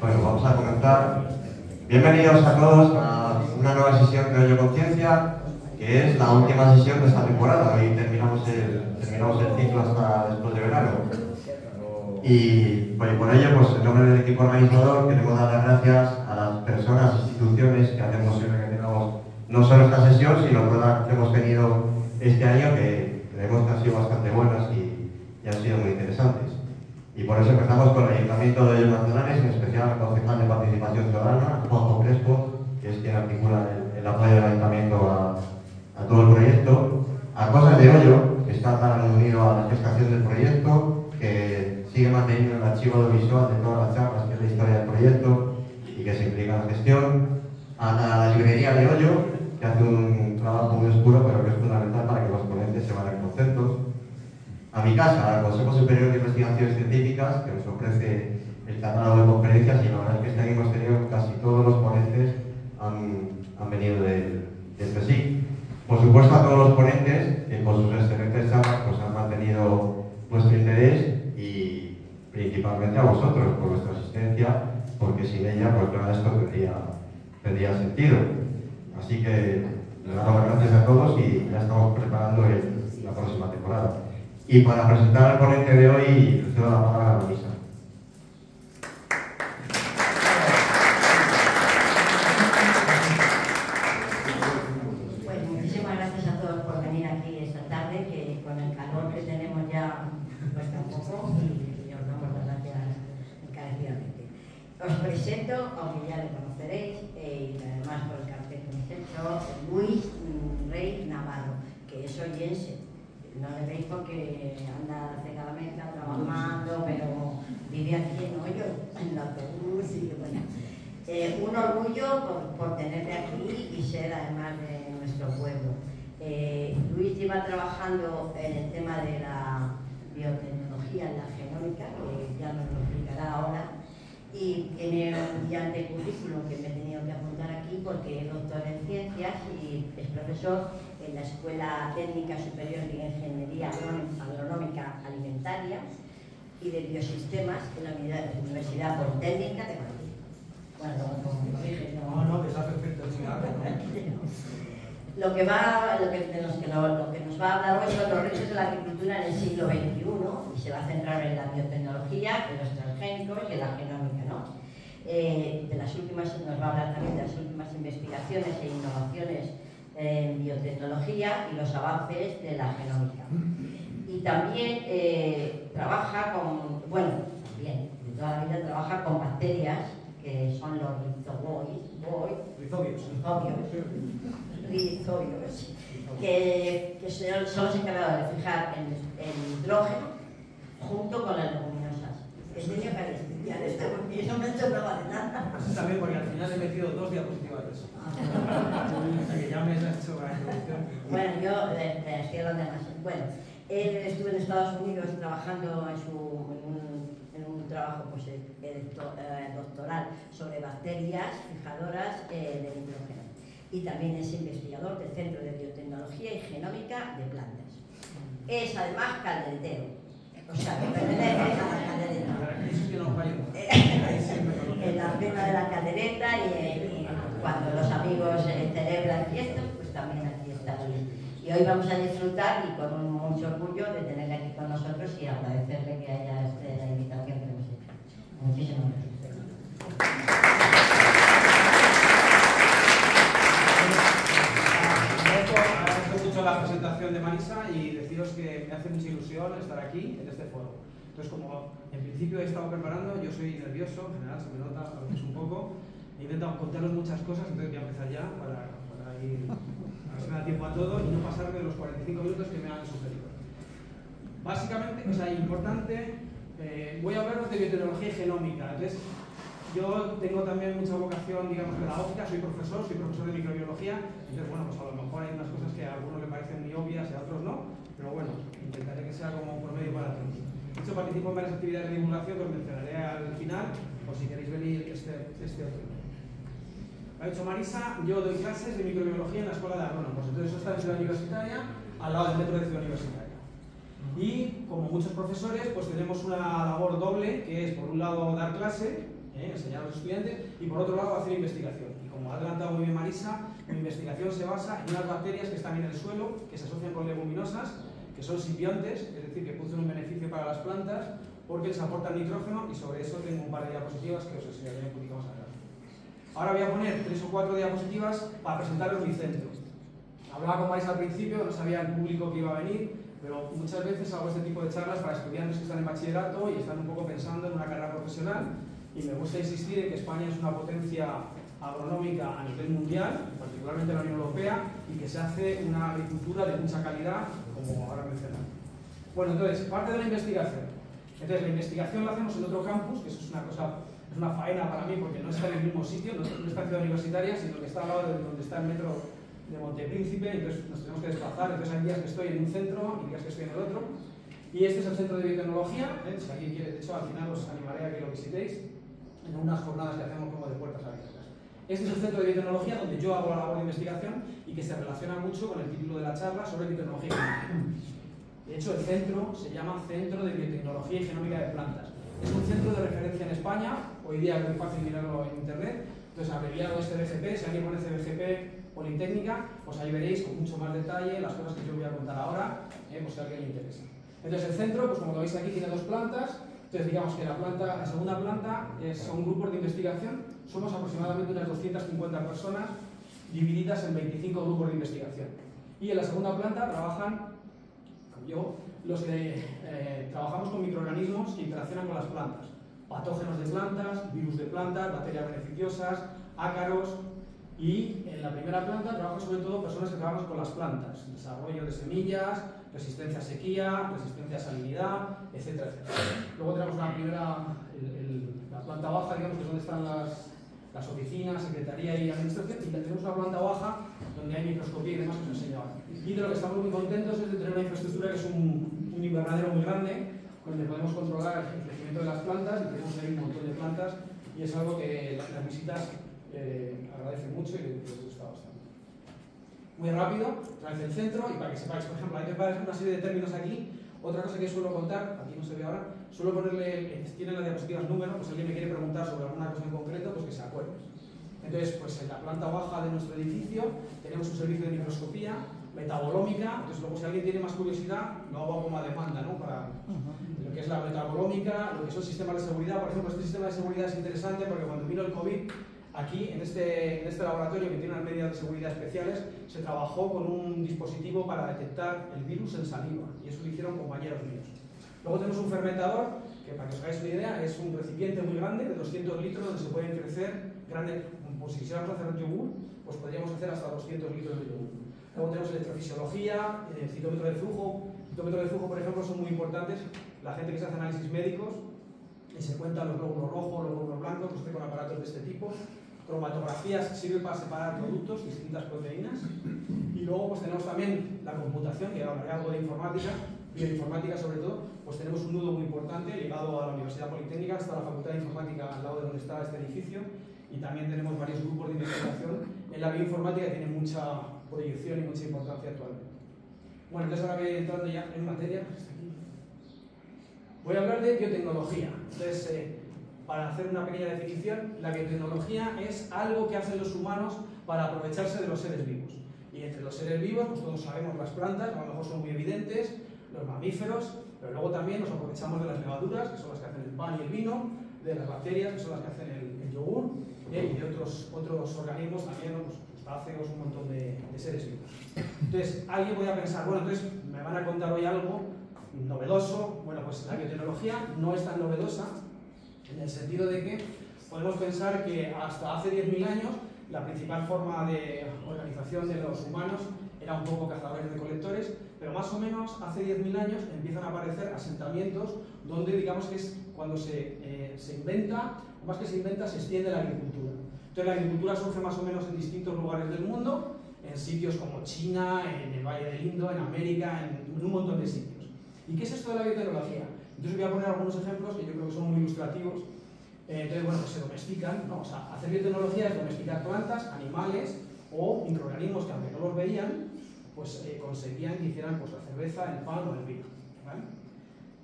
Bueno, vamos a comenzar. Bienvenidos a todos a una nueva sesión de Hoyo Conciencia, que es la última sesión de esta temporada. Hoy terminamos el ciclo hasta después de verano. Y por ello, pues en nombre del equipo organizador, queremos dar las gracias a las personas, instituciones que hacen posible que tengamos no solo esta sesión, sino todas que hemos tenido este año, que creemos que han sido bastante buenas y han sido muy interesantes. Y por eso empezamos con el Ayuntamiento de Hoyos Nacionales, en especial el concejal de Participación Ciudadana, Juanjo Crespo, que es quien articula el apoyo del Ayuntamiento a todo el proyecto. A Cosas de Hoyo, que está tan unido a la gestación del proyecto, que sigue manteniendo el archivo audiovisual de todas las charlas, que es la historia del proyecto y que se implica en la gestión. A la librería de Hoyo, que hace un trabajo muy oscuro, pero que es fundamental para que los ponentes se vayan contentos. A mi casa, al Consejo Superior de Investigaciones Científicas, que nos ofrece el catálogo de conferencias, y la verdad es que este año hemos tenido casi todos los ponentes han venido del CSIC. Por supuesto, a todos los ponentes, que con sus excelentes charlas pues, han mantenido nuestro interés, y principalmente a vosotros por vuestra asistencia, porque sin ella pues nada de esto tendría sentido. Así que le damos las gracias a todos y ya estamos preparando la próxima temporada. Y para presentar al ponente de hoy, le cedo la palabra a Marisa. Pues muchísimas gracias a todos por venir aquí esta tarde, que con el calor que tenemos ya cuesta un poco, y os damos las gracias encarecidamente. Os presento, aunque ya le conoceréis, y además por el cartel que hemos hecho, Luis Rey Navarro, que es oyense. No le veis porque anda cegadamente trabajando, pero vive aquí en Hoyo, en el autobús, y bueno. Un orgullo por tenerle aquí y ser además de nuestro pueblo. Luis lleva trabajando en el tema de la biotecnología en la genómica, que ya nos lo explicará ahora, y tiene un brillante currículum que me he tenido que apuntar aquí porque es doctor en ciencias y es profesor en la Escuela Técnica Superior de Ingeniería Agronómica Alimentaria y de Biosistemas en la Universidad Politécnica de Madrid. Bueno, no, que está perfecto. Lo que nos va a hablar hoy son los retos de la agricultura en el siglo XXI, y se va a centrar en la biotecnología, en los transgénicos y en la genómica, ¿no? Nos va a hablar también de las últimas investigaciones e innovaciones en biotecnología y los avances de la genómica. Y también trabaja con, de toda la vida trabaja con bacterias, que son los rizobios, que son los encargados de fijar el hidrógeno junto con las leguminosas. Es de carestía de esto porque no me he hecho nada de nada. Eso también porque al final he metido 2 diapositivas de eso. Que ya me has hecho la introducción. Bueno, yo le hacía los demás. Bueno, él estuvo en Estados Unidos trabajando en un trabajo pues, doctoral sobre bacterias fijadoras del hidrógeno. Y también es investigador del Centro de Biotecnología y Genómica de Plantas. Es además calderetero. O sea, que pertenece a la caldereta. En la cena de la caldereta y cuando los amigos celebran fiestas, pues también aquí está Luis. Y hoy vamos a disfrutar y con mucho orgullo de tenerle aquí con nosotros y agradecerle que haya la invitación que hemos hecho. Muchísimas gracias. Agradezco mucho la presentación de Marisa y deciros que me hace mucha ilusión estar aquí en este foro. Entonces, como en principio he estado preparando, yo soy nervioso, en general se me nota a veces un poco, he intentado contaros muchas cosas, entonces voy a empezar ya para ir, a ver si me da tiempo a todo y no pasarme los 45 minutos que me han sugerido. Básicamente, o sea, importante, voy a hablaros de biotecnología y genómica. Entonces, yo tengo también mucha vocación, digamos, pedagógica, soy profesor de microbiología, entonces, bueno, pues a lo mejor hay unas cosas que a algunos le parecen muy obvias y a otros no, pero bueno, intentaré que sea como por medio para todos. De hecho, participo en varias actividades de divulgación que os mencionaré al final, por si queréis venir este otro. Ha dicho Marisa, yo doy clases de microbiología en la Escuela de Agrónomos, entonces eso está en Ciudad Universitaria, al lado del metro de Ciudad Universitaria. Y como muchos profesores, pues tenemos una labor doble, que es por un lado dar clase enseñar a los estudiantes, y por otro lado hacer investigación. Y como ha adelantado muy bien Marisa, mi investigación se basa en unas bacterias que están en el suelo, que se asocian con leguminosas, que son simbiontes, es decir, que producen un beneficio para las plantas porque les aportan nitrógeno, y sobre eso tengo un par de diapositivas que os enseñaré un poquito más adelante. Ahora voy a poner 3 o 4 diapositivas para presentaros mi centro. Hablaba con Marisa al principio, no sabía el público que iba a venir, pero muchas veces hago este tipo de charlas para estudiantes que están en bachillerato y están un poco pensando en una carrera profesional, y me gusta insistir en que España es una potencia agronómica a nivel mundial, particularmente en la Unión Europea, y que se hace una agricultura de mucha calidad, como ahora mencionado. Bueno, entonces, parte de la investigación. Entonces, la investigación la hacemos en otro campus, que eso es una faena para mí porque no está en el mismo sitio, no está en Ciudad Universitaria, sino que está al lado de donde está el metro de Montepríncipe, entonces nos tenemos que desplazar. Entonces hay días que estoy en un centro y días que estoy en el otro. Y este es el Centro de Biotecnología, si alguien quiere, de hecho al final os animaré a que lo visitéis en unas jornadas que hacemos como de puertas abiertas. Este es el Centro de Biotecnología donde yo hago la labor de investigación y que se relaciona mucho con el título de la charla sobre biotecnología y genómica. De hecho, el centro se llama Centro de Biotecnología y Genómica de Plantas. Es un centro de referencia en España, hoy día es muy fácil mirarlo en internet, entonces abreviado este CBGP, si alguien pone CBGP Politécnica, pues ahí veréis con mucho más detalle las cosas que yo voy a contar ahora, pues si a alguien le interesa. Entonces el centro, pues como lo veis aquí, tiene 2 plantas. Entonces digamos que la segunda planta son grupos de investigación, somos aproximadamente unas 250 personas divididas en 25 grupos de investigación. Y en la segunda planta trabajan, como yo, los que trabajamos con microorganismos que interaccionan con las plantas, patógenos de plantas, virus de plantas, bacterias beneficiosas, ácaros. Y en la primera planta trabajan sobre todo personas que trabajan con las plantas, desarrollo de semillas, resistencia a sequía, resistencia a salinidad, etcétera, etcétera. Luego tenemos la planta baja, digamos que es donde están las oficinas, secretaría y administración, y tenemos una planta baja donde hay microscopía y demás que os enseño ahora. Y de lo que estamos muy contentos es de tener una infraestructura que es un invernadero muy grande, donde podemos controlar el crecimiento de las plantas, y tenemos ahí un montón de plantas, y es algo que las visitas agradece mucho y les gusta bastante. Muy rápido, otra vez el centro, y para que sepáis, por ejemplo, hay que poner una serie de términos aquí. Otra cosa que suelo contar, aquí no se ve ahora, suelo ponerle, tienen las diapositivas número, pues si alguien me quiere preguntar sobre alguna cosa en concreto, pues que se acuerde. Entonces, pues en la planta baja de nuestro edificio tenemos un servicio de microscopía, metabolómica. Entonces luego si alguien tiene más curiosidad, lo hago como a demanda, ¿no? Para lo que es la metabolómica, lo que son sistemas de seguridad. Por ejemplo, este sistema de seguridad es interesante porque cuando vino el COVID, aquí, en este laboratorio que tiene unas medidas de seguridad especiales, se trabajó con un dispositivo para detectar el virus en saliva, y eso lo hicieron compañeros míos. Luego tenemos un fermentador, que para que os hagáis una idea, es un recipiente muy grande, de 200 litros, donde se pueden crecer grandes, pues si quisiéramos hacer yogur, pues podríamos hacer hasta 200 litros de yogur. Luego tenemos electrofisiología, citómetro de flujo. Citómetro de flujo, por ejemplo, son muy importantes. La gente que se hace análisis médicos y se cuentan los glóbulos rojos, los glóbulos blancos, pues con aparatos de este tipo. Cromatografías sirve para separar productos, distintas proteínas. Y luego pues tenemos también la computación, que hablaré algo de informática, bioinformática sobre todo. Pues tenemos un nudo muy importante ligado a la Universidad Politécnica, hasta la Facultad de Informática al lado de donde está este edificio. Y también tenemos varios grupos de investigación en la bioinformática que tiene mucha proyección y mucha importancia actualmente. Bueno, entonces ahora voy entrando ya en materia. Voy a hablar de biotecnología. Entonces, para hacer una pequeña definición, la biotecnología es algo que hacen los humanos para aprovecharse de los seres vivos. Y entre los seres vivos, pues todos sabemos las plantas, a lo mejor son muy evidentes, los mamíferos, pero luego también nos aprovechamos de las levaduras, que son las que hacen el pan y el vino, de las bacterias, que son las que hacen el yogur, y de otros organismos también, ¿no? Pues crustáceos, un montón de seres vivos. Entonces, alguien podría pensar, bueno, entonces me van a contar hoy algo novedoso. Bueno, pues la biotecnología no es tan novedosa, en el sentido de que podemos pensar que hasta hace 10.000 años la principal forma de organización de los humanos era un poco cazadores-recolectores, pero más o menos hace 10.000 años empiezan a aparecer asentamientos donde digamos que es cuando se inventa, o más que se inventa, se extiende la agricultura. Entonces la agricultura surge más o menos en distintos lugares del mundo, en sitios como China, en el Valle del Indo, en América, en un montón de sitios. ¿Y qué es esto de la biotecnología? Entonces voy a poner algunos ejemplos que yo creo que son muy ilustrativos. Entonces, bueno, pues se domestican, ¿no? O sea, hacer biotecnología es domesticar plantas, animales o microorganismos que aunque no los veían, pues conseguían que hicieran pues, la cerveza, el pan o el vino, ¿vale?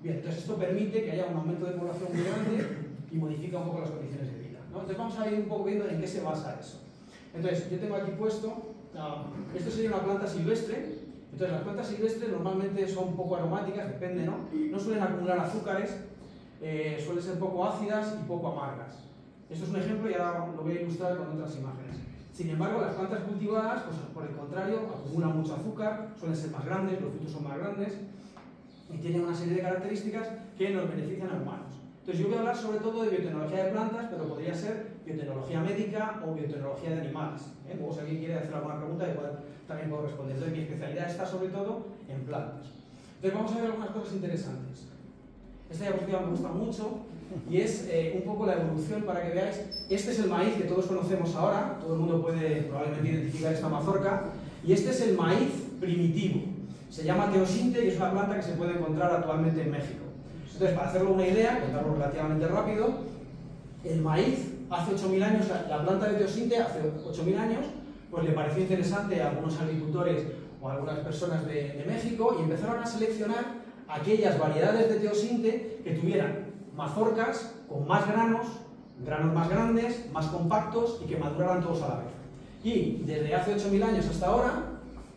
Bien, entonces esto permite que haya un aumento de población muy grande y modifica un poco las condiciones de vida. ¿no? Entonces vamos a ir un poco viendo en qué se basa eso. Entonces, yo tengo aquí puesto, esto sería una planta silvestre. Entonces, las plantas silvestres normalmente son poco aromáticas, depende, ¿no? No suelen acumular azúcares, suelen ser poco ácidas y poco amargas. Esto es un ejemplo y ahora lo voy a ilustrar con otras imágenes. Sin embargo, las plantas cultivadas, pues por el contrario, acumulan mucho azúcar, suelen ser más grandes, los frutos son más grandes y tienen una serie de características que nos benefician a humanos. Entonces, yo voy a hablar sobre todo de biotecnología de plantas, pero podría ser biotecnología médica o biotecnología de animales. Luego, si alguien quiere hacer alguna pregunta, igual también puedo responder. Entonces, mi especialidad está sobre todo en plantas. Entonces, vamos a ver algunas cosas interesantes. Esta diapositiva me gusta mucho y es un poco la evolución para que veáis. Este es el maíz que todos conocemos ahora, todo el mundo puede probablemente identificar esta mazorca, y este es el maíz primitivo. Se llama teosinte y es una planta que se puede encontrar actualmente en México. Entonces, para hacerlo una idea, contarlo relativamente rápido, el maíz hace 8.000 años, la planta de teosinte hace 8.000 años, pues le pareció interesante a algunos agricultores o a algunas personas de México y empezaron a seleccionar aquellas variedades de teosinte que tuvieran mazorcas con más granos más grandes, más compactos y que maduraran todos a la vez. Y desde hace 8.000 años hasta ahora,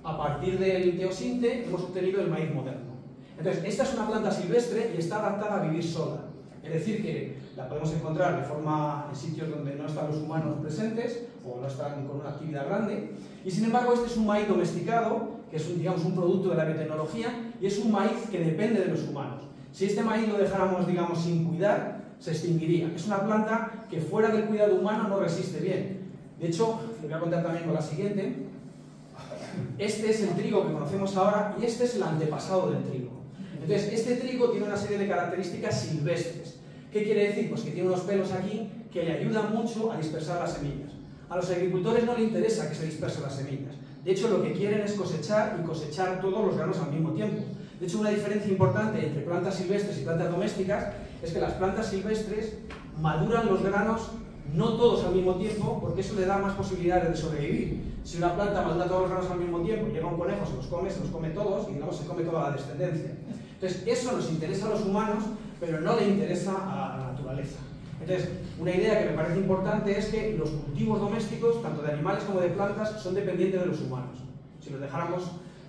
a partir del teosinte, hemos obtenido el maíz moderno. Entonces, esta es una planta silvestre y está adaptada a vivir sola. Es decir, que la podemos encontrar de forma en sitios donde no están los humanos presentes o no están con una actividad grande. Y sin embargo, este es un maíz domesticado, que es digamos, un producto de la biotecnología, y es un maíz que depende de los humanos. Si este maíz lo dejáramos, digamos, sin cuidar, se extinguiría. Es una planta que fuera del cuidado humano no resiste bien. De hecho, lo voy a contar también con la siguiente. Este es el trigo que conocemos ahora y este es el antepasado del trigo. Entonces, este trigo tiene una serie de características silvestres. ¿Qué quiere decir? Pues que tiene unos pelos aquí que le ayudan mucho a dispersar las semillas. A los agricultores no les interesa que se dispersen las semillas. De hecho, lo que quieren es cosechar y cosechar todos los granos al mismo tiempo. De hecho, una diferencia importante entre plantas silvestres y plantas domésticas es que las plantas silvestres maduran los granos no todos al mismo tiempo, porque eso le da más posibilidades de sobrevivir. Si una planta madura todos los granos al mismo tiempo, llega un conejo, se los come todos y digamos se come toda la descendencia. Entonces, eso nos interesa a los humanos, pero no le interesa a la naturaleza. Entonces, una idea que me parece importante es que los cultivos domésticos, tanto de animales como de plantas, son dependientes de los humanos. Si los dejáramos,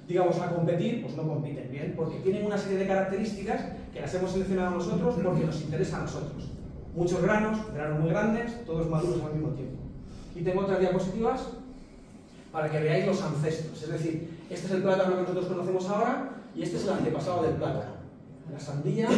digamos, a competir, pues no compiten bien, porque tienen una serie de características que las hemos seleccionado nosotros porque nos interesa a nosotros. Muchos granos muy grandes, todos maduros al mismo tiempo. Y tengo otras diapositivas para que veáis los ancestros. Es decir, este es el plátano que nosotros conocemos ahora y este es el antepasado del plátano. La sandía,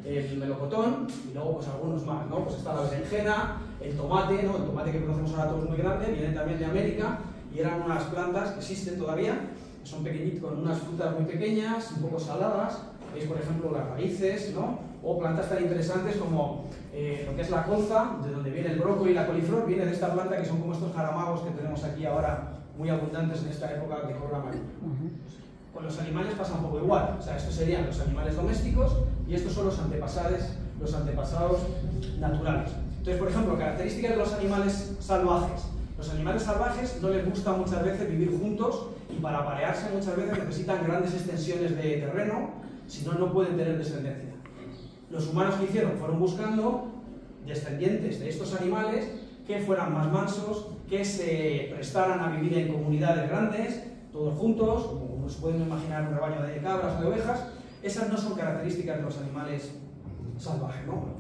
el melocotón y luego pues algunos más, ¿no? Pues está la berenjena, el tomate, ¿no? El tomate que conocemos ahora todos muy grande, viene también de América y eran unas plantas que existen todavía, que son pequeñitas, con unas frutas muy pequeñas, un poco saladas. Veis, por ejemplo, las raíces, ¿no? O plantas tan interesantes como lo que es la colza, de donde viene el brócoli y la coliflor, viene de esta planta que son como estos jaramagos que tenemos aquí ahora, muy abundantes en esta época de color amarillo. Con los animales pasa un poco igual, o sea, estos serían los animales domésticos y estos son los antepasados naturales. Entonces, por ejemplo, características de los animales salvajes. Los animales salvajes no les gusta muchas veces vivir juntos y para aparearse muchas veces necesitan grandes extensiones de terreno, si no, no pueden tener descendencia. Los humanos que hicieron fueron buscando descendientes de estos animales que fueran más mansos, que se prestaran a vivir en comunidades grandes, todos juntos, como se pueden imaginar un rebaño de cabras o de ovejas. Esas no son características de los animales salvajes, ¿no?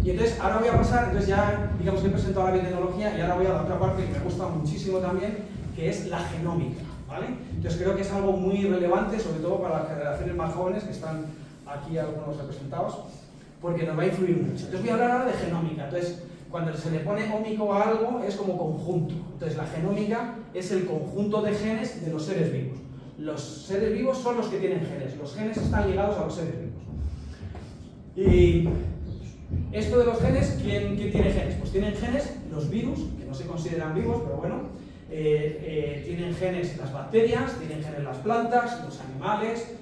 Y entonces ahora voy a pasar, entonces ya digamos que he presentado la biotecnología y ahora voy a la otra parte que me gusta muchísimo también, que es la genómica, ¿vale? Entonces creo que es algo muy relevante, sobre todo para las generaciones más jóvenes que están aquí algunos representados, porque nos va a influir mucho. Entonces voy a hablar ahora de genómica. Entonces, cuando se le pone ómico a algo es como conjunto. Entonces la genómica es el conjunto de genes de los seres vivos. Los seres vivos son los que tienen genes, los genes están ligados a los seres vivos. Y esto de los genes, ¿quién tiene genes? Pues tienen genes los virus, que no se consideran vivos, pero bueno, tienen genes las bacterias, tienen genes las plantas, los animales,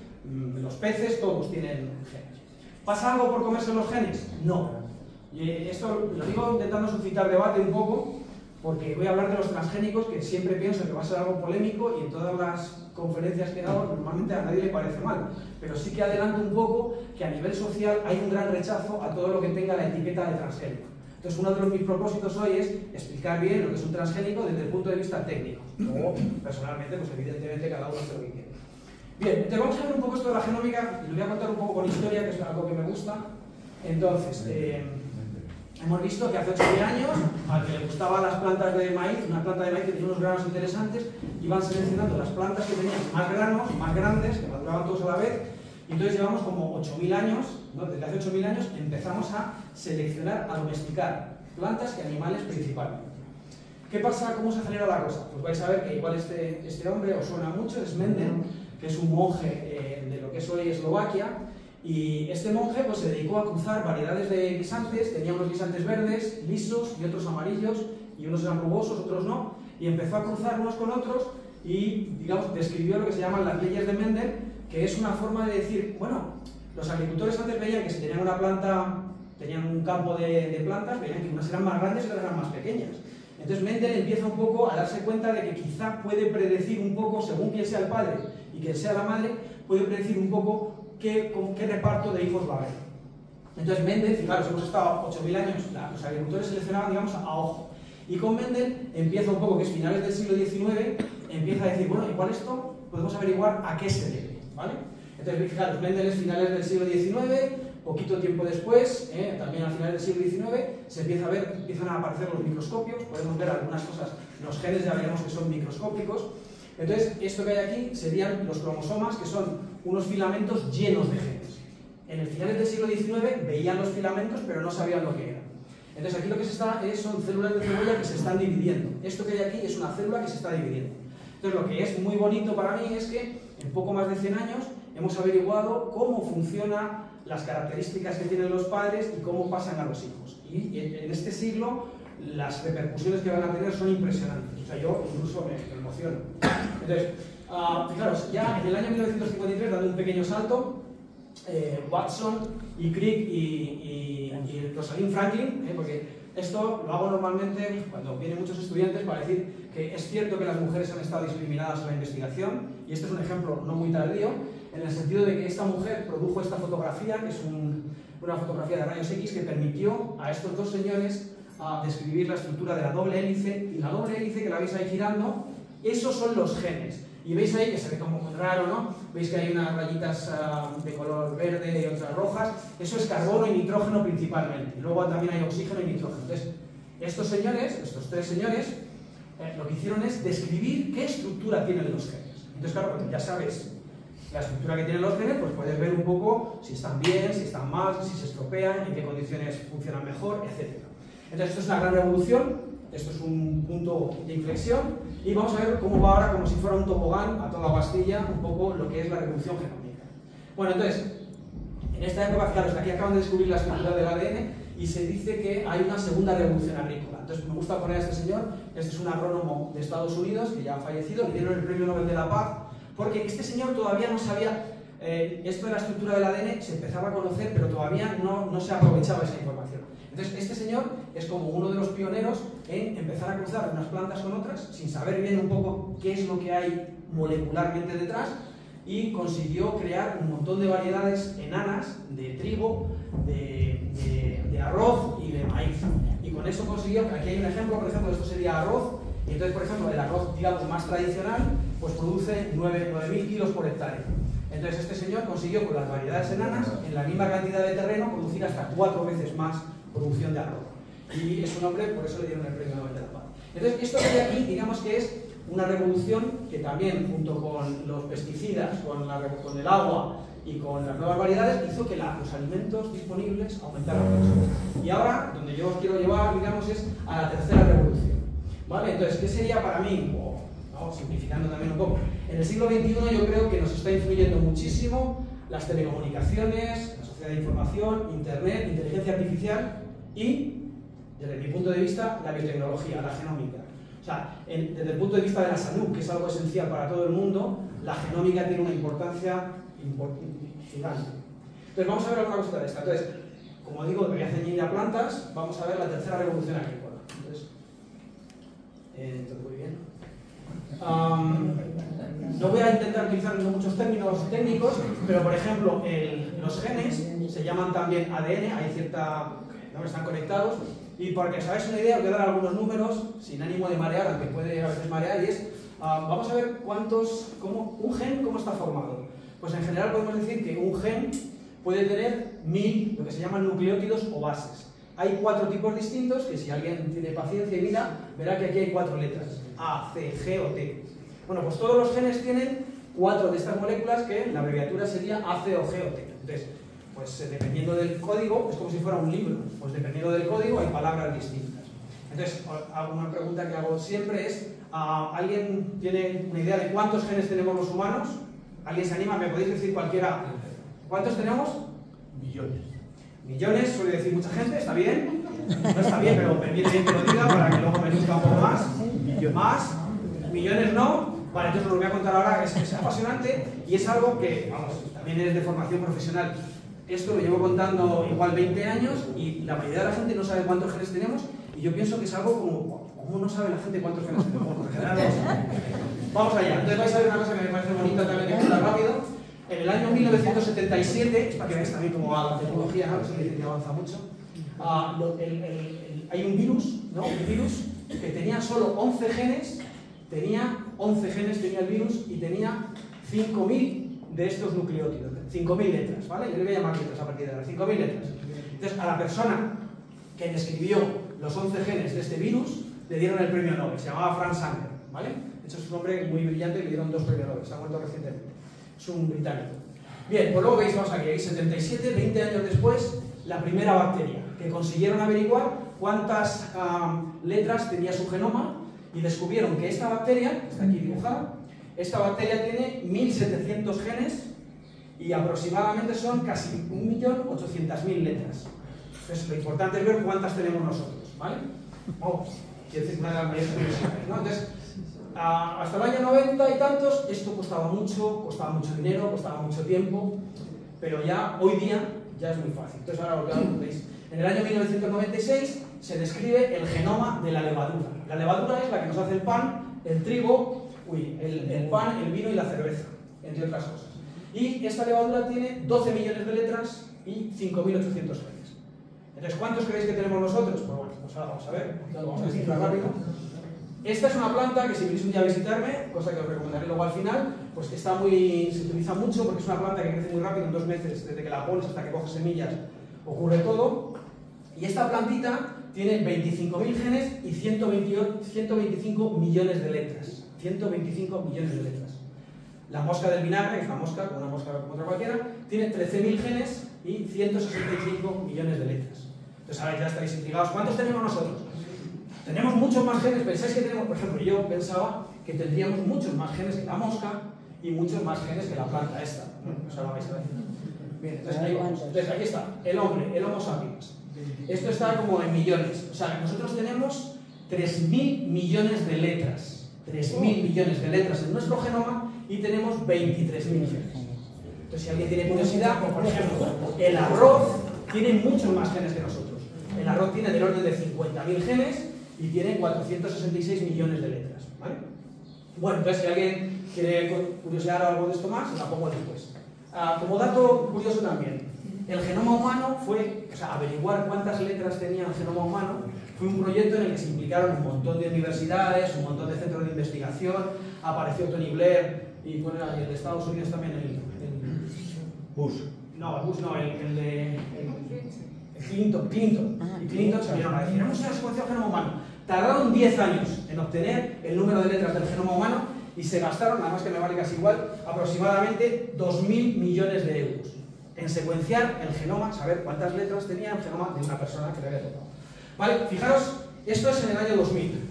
los peces, todos tienen genes. ¿Pasa algo por comerse los genes? No. Y esto lo digo intentando suscitar debate un poco, porque voy a hablar de los transgénicos, que siempre pienso que va a ser algo polémico y en todas las conferencias que he dado normalmente a nadie le parece mal. Pero sí que adelanto un poco que a nivel social hay un gran rechazo a todo lo que tenga la etiqueta de transgénico. Entonces, uno de mis propósitos hoy es explicar bien lo que es un transgénico desde el punto de vista técnico. Luego, personalmente, pues evidentemente cada uno hace lo que quiere. Bien, entonces vamos a ver un poco esto de la genómica, y lo voy a contar un poco con historia, que es algo que me gusta. Entonces, hemos visto que hace 8.000 años, al que le gustaban las plantas de maíz, una planta de maíz que tenía unos granos interesantes, iban seleccionando las plantas que tenían más granos, más grandes, que maduraban todos a la vez, y entonces llevamos como 8.000 años, ¿no? Desde hace 8.000 años empezamos a seleccionar, a domesticar plantas y animales principalmente. ¿Qué pasa? ¿Cómo se acelera la cosa? Pues vais a ver que igual este hombre os suena mucho, es Mendel, que es un monje de lo que es hoy Eslovaquia, y este monje pues, se dedicó a cruzar variedades de guisantes, tenía unos guisantes verdes, lisos y otros amarillos, y unos eran rugosos, otros no, y empezó a cruzar unos con otros y, digamos, describió lo que se llaman las leyes de Mendel, que es una forma de decir, bueno, los agricultores antes veían que si tenían una planta, tenían un campo de plantas, veían que unas eran más grandes y otras eran más pequeñas. Entonces Mendel empieza un poco a darse cuenta de que quizá puede predecir un poco, según quién sea el padre y quién sea la madre, puede predecir un poco con qué reparto de hijos va a haber. Entonces Mendel, fijaros, hemos estado 8.000 años, los agricultores seleccionaban, digamos, a ojo. Y con Mendel empieza un poco, que es finales del siglo XIX, empieza a decir, bueno, igual esto podemos averiguar a qué se debe, ¿vale? Entonces, fijaros, Mendel es finales del siglo XIX, poquito tiempo después, también a finales del siglo XIX, se empieza a ver, empiezan a aparecer los microscopios, podemos ver algunas cosas, los genes ya veremos que son microscópicos. Entonces, esto que hay aquí serían los cromosomas, que son unos filamentos llenos de genes. En el finales del siglo XIX veían los filamentos, pero no sabían lo que eran. Entonces, aquí lo que se está son células de cebolla que se están dividiendo. Esto que hay aquí es una célula que se está dividiendo. Entonces, lo que es muy bonito para mí es que en poco más de 100 años hemos averiguado cómo funcionan las características que tienen los padres y cómo pasan a los hijos. Y en este siglo las repercusiones que van a tener son impresionantes. O sea, yo incluso me emociono. Entonces, fijaros, ya en el año 1953, dando un pequeño salto, Watson y Crick y Rosalind Franklin, porque esto lo hago normalmente cuando vienen muchos estudiantes para decir que es cierto que las mujeres han estado discriminadas en la investigación, y este es un ejemplo no muy tardío, en el sentido de que esta mujer produjo esta fotografía, que es una fotografía de rayos X que permitió a estos dos señores describir la estructura de la doble hélice, y la doble hélice que la veis ahí girando, esos son los genes. Y veis ahí que se ve como muy raro, ¿no? Veis que hay unas rayitas de color verde y otras rojas. Eso es carbono y nitrógeno principalmente. Y luego también hay oxígeno y nitrógeno. Entonces, estos tres señores, lo que hicieron es describir qué estructura tienen los genes. Entonces, claro, cuando ya sabes la estructura que tienen los genes, pues puedes ver un poco si están bien, si están mal, si se estropean, en qué condiciones funcionan mejor, etc. Entonces, esto es una gran revolución. Esto es un punto de inflexión y vamos a ver cómo va ahora, como si fuera un tobogán a toda pastilla, un poco lo que es la revolución genómica. Bueno, entonces, en esta época, fijaros, aquí acaban de descubrir la estructura del ADN y se dice que hay una segunda revolución agrícola. Entonces, me gusta poner a este señor, este es un agrónomo de Estados Unidos que ya ha fallecido, le dieron el Premio Nobel de la Paz, porque este señor todavía no sabía, esto de la estructura del ADN se empezaba a conocer, pero todavía no se aprovechaba esa información. Entonces, este señor es como uno de los pioneros en empezar a cruzar unas plantas con otras, sin saber bien un poco qué es lo que hay molecularmente detrás, y consiguió crear un montón de variedades enanas de trigo, de arroz y de maíz. Y con eso consiguió, aquí hay un ejemplo, por ejemplo, esto sería arroz, y entonces, por ejemplo, el arroz, digamos, más tradicional, pues produce 9.000 kilos por hectárea. Entonces, este señor consiguió con las variedades enanas, en la misma cantidad de terreno, producir hasta 4 veces más producción de arroz. Y es un hombre, por eso le dieron el Premio Nobel de la Paz. Entonces, esto que hay aquí, digamos que es una revolución que también, junto con los pesticidas, con el agua y con las nuevas variedades, hizo que los alimentos disponibles aumentaran mucho. Y ahora, donde yo os quiero llevar, digamos, es a la tercera revolución. ¿Vale? Entonces, ¿qué sería para mí? Simplificando también un poco. En el siglo XXI yo creo que nos está influyendo muchísimo las telecomunicaciones, la sociedad de información, internet, inteligencia artificial y, desde mi punto de vista, la biotecnología, la genómica. O sea, desde el punto de vista de la salud, que es algo esencial para todo el mundo, la genómica tiene una importancia gigante. Entonces, vamos a ver alguna cosa de esta. Entonces, como digo, voy a ceñir a plantas, vamos a ver la tercera revolución agrícola. Entonces, muy bien. No voy a intentar utilizar muchos términos técnicos, pero por ejemplo, los genes se llaman también ADN, hay cierta, ¿no? Están conectados, Y porque os hagáis una idea, os voy a dar algunos números, sin ánimo de marear, aunque puede a veces marear, y es, vamos a ver un gen, cómo está formado. Pues en general podemos decir que un gen puede tener 1000, lo que se llaman nucleótidos o bases. Hay 4 tipos distintos, que si alguien tiene paciencia y mira, verá que aquí hay 4 letras, A, C, G o T. Bueno, pues todos los genes tienen 4 de estas moléculas que la abreviatura sería A, C o G o T. Entonces, pues dependiendo del código, es como si fuera un libro, pues dependiendo del código hay palabras distintas. Entonces, una pregunta que hago siempre es, ¿alguien tiene una idea de cuántos genes tenemos los humanos? ¿Alguien se anima? ¿Me podéis decir cualquiera? ¿Cuántos tenemos? Millones. Millones, suele decir mucha gente, ¿está bien? No está bien, pero me viene bien que lo diga para que luego me luzca un poco más. Más, millones no. Vale, entonces os lo voy a contar ahora, es apasionante y es algo que, vamos, también es de formación profesional. Esto lo llevo contando igual 20 años y la mayoría de la gente no sabe cuántos genes tenemos y yo pienso que es algo como, ¿cómo no sabe la gente cuántos genes tenemos? Porque en general vamos allá. Entonces vais a ver una cosa que me parece bonita también que contar rápido. En el año 1977, es para que veáis también cómo va la tecnología, ¿no? Eso dicen que avanza mucho. Hay un virus, ¿no? Un virus que tenía solo 11 genes, tenía el virus y tenía 5000 de estos nucleótidos, 5000 letras, ¿vale? Yo le voy a llamar letras a partir de ahora, 5000 letras. Entonces, a la persona que describió los 11 genes de este virus le dieron el premio Nobel, se llamaba Frank Sanger, ¿vale? De hecho, es un hombre muy brillante y le dieron 2 premios Nobel, se ha muerto recientemente. Es un británico. Bien, pues luego veis, vamos aquí, hay 77, 20 años después, la primera bacteria, que consiguieron averiguar cuántas letras tenía su genoma y descubrieron que esta bacteria, está aquí dibujada, esta bacteria tiene 1700 genes y aproximadamente son casi 1.800.000 letras. Entonces, lo importante es ver cuántas tenemos nosotros, ¿vale? Vamos, quiere decir una de las mayores universidades, ¿no? Entonces, hasta el año 90 y tantos, esto costaba mucho dinero, costaba mucho tiempo, pero ya, hoy día, ya es muy fácil. Entonces ahora lo veis. En el año 1996 se describe el genoma de la levadura. La levadura es la que nos hace el pan, el trigo, el pan, el vino y la cerveza, entre otras cosas. Y esta levadura tiene 12 millones de letras y 5.800 genes. Entonces, ¿cuántos creéis que tenemos nosotros? Pues bueno, pues ahora vamos a ver, vamos a descifrar rápido. Esta es una planta que si venís un día a visitarme, cosa que os recomendaré luego al final, pues que se utiliza mucho porque es una planta que crece muy rápido, en 2 meses, desde que la pones hasta que coges semillas, ocurre todo. Y esta plantita tiene 25.000 genes y 125 millones de letras. 125 millones de letras. La mosca del vinagre, que es una mosca, como una mosca como otra cualquiera, tiene 13.000 genes y 165 millones de letras. Entonces ahora ya estáis intrigados. ¿Cuántos tenemos nosotros? Tenemos muchos más genes. Pensáis que tenemos, por ejemplo, yo pensaba que tendríamos muchos más genes que la mosca y muchos más genes que la planta esta. Pues ahora vais a ver. Bien, entonces ahí vamos. Entonces aquí está, el hombre, el Homo sapiens. Esto está como en millones. O sea, nosotros tenemos 3.000 millones de letras. 3.000 millones de letras en nuestro genoma y tenemos 23.000 genes. Entonces, si alguien tiene curiosidad, pues, por ejemplo, el arroz tiene muchos más genes que nosotros. El arroz tiene del orden de 50.000 genes y tiene 466 millones de letras, ¿vale? Bueno, entonces si alguien quiere curiosear algo de esto más, se la pongo después. Como dato curioso también, el genoma humano fue, o sea, averiguar cuántas letras tenía el genoma humano, fue un proyecto en el que se implicaron un montón de universidades, un montón de centros de investigación, apareció Tony Blair y bueno, el de Estados Unidos también, el Bush. No, el Bush no, el de Clinton. Y Clinton salieron a decir, hemos hecho la secuencia del genoma humano. Tardaron 10 años en obtener el número de letras del genoma humano y se gastaron, además que me vale casi igual, aproximadamente 2.000 millones de euros en secuenciar el genoma, saber cuántas letras tenía el genoma de una persona que le había tocado. Vale, fijaros, esto es en el año 2000.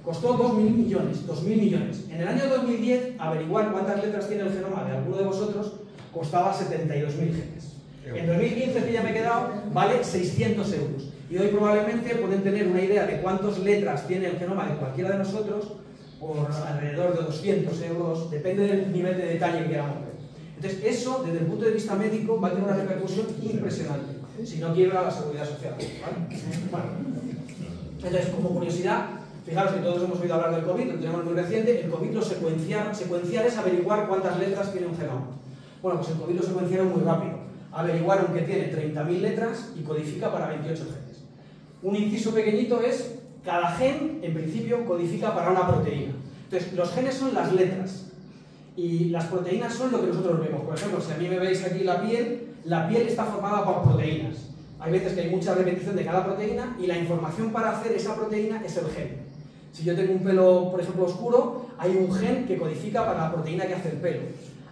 Costó 2.000 millones. En el año 2010, averiguar cuántas letras tiene el genoma de alguno de vosotros costaba 72.000 genes. En 2015, que ya me he quedado, vale 600 euros. Y hoy probablemente pueden tener una idea de cuántas letras tiene el genoma de cualquiera de nosotros por alrededor de 200 euros, depende del nivel de detalle que queramos ver. Entonces, eso, desde el punto de vista médico, va a tener una repercusión impresionante, si no quiebra la seguridad social, ¿vale? Bueno, entonces, como curiosidad, fijaros que todos hemos oído hablar del COVID, lo tenemos muy reciente. El COVID, secuenciar es averiguar cuántas letras tiene un genoma. Bueno, pues el COVID lo secuenciaron muy rápido. Averiguaron que tiene 30.000 letras y codifica para 28 genes. Un inciso pequeñito es, cada gen, en principio, codifica para una proteína. Entonces, los genes son las letras y las proteínas son lo que nosotros vemos. Por ejemplo, si a mí me veis aquí la piel está formada por proteínas. Hay veces que hay mucha repetición de cada proteína y la información para hacer esa proteína es el gen. Si yo tengo un pelo, por ejemplo, oscuro, hay un gen que codifica para la proteína que hace el pelo.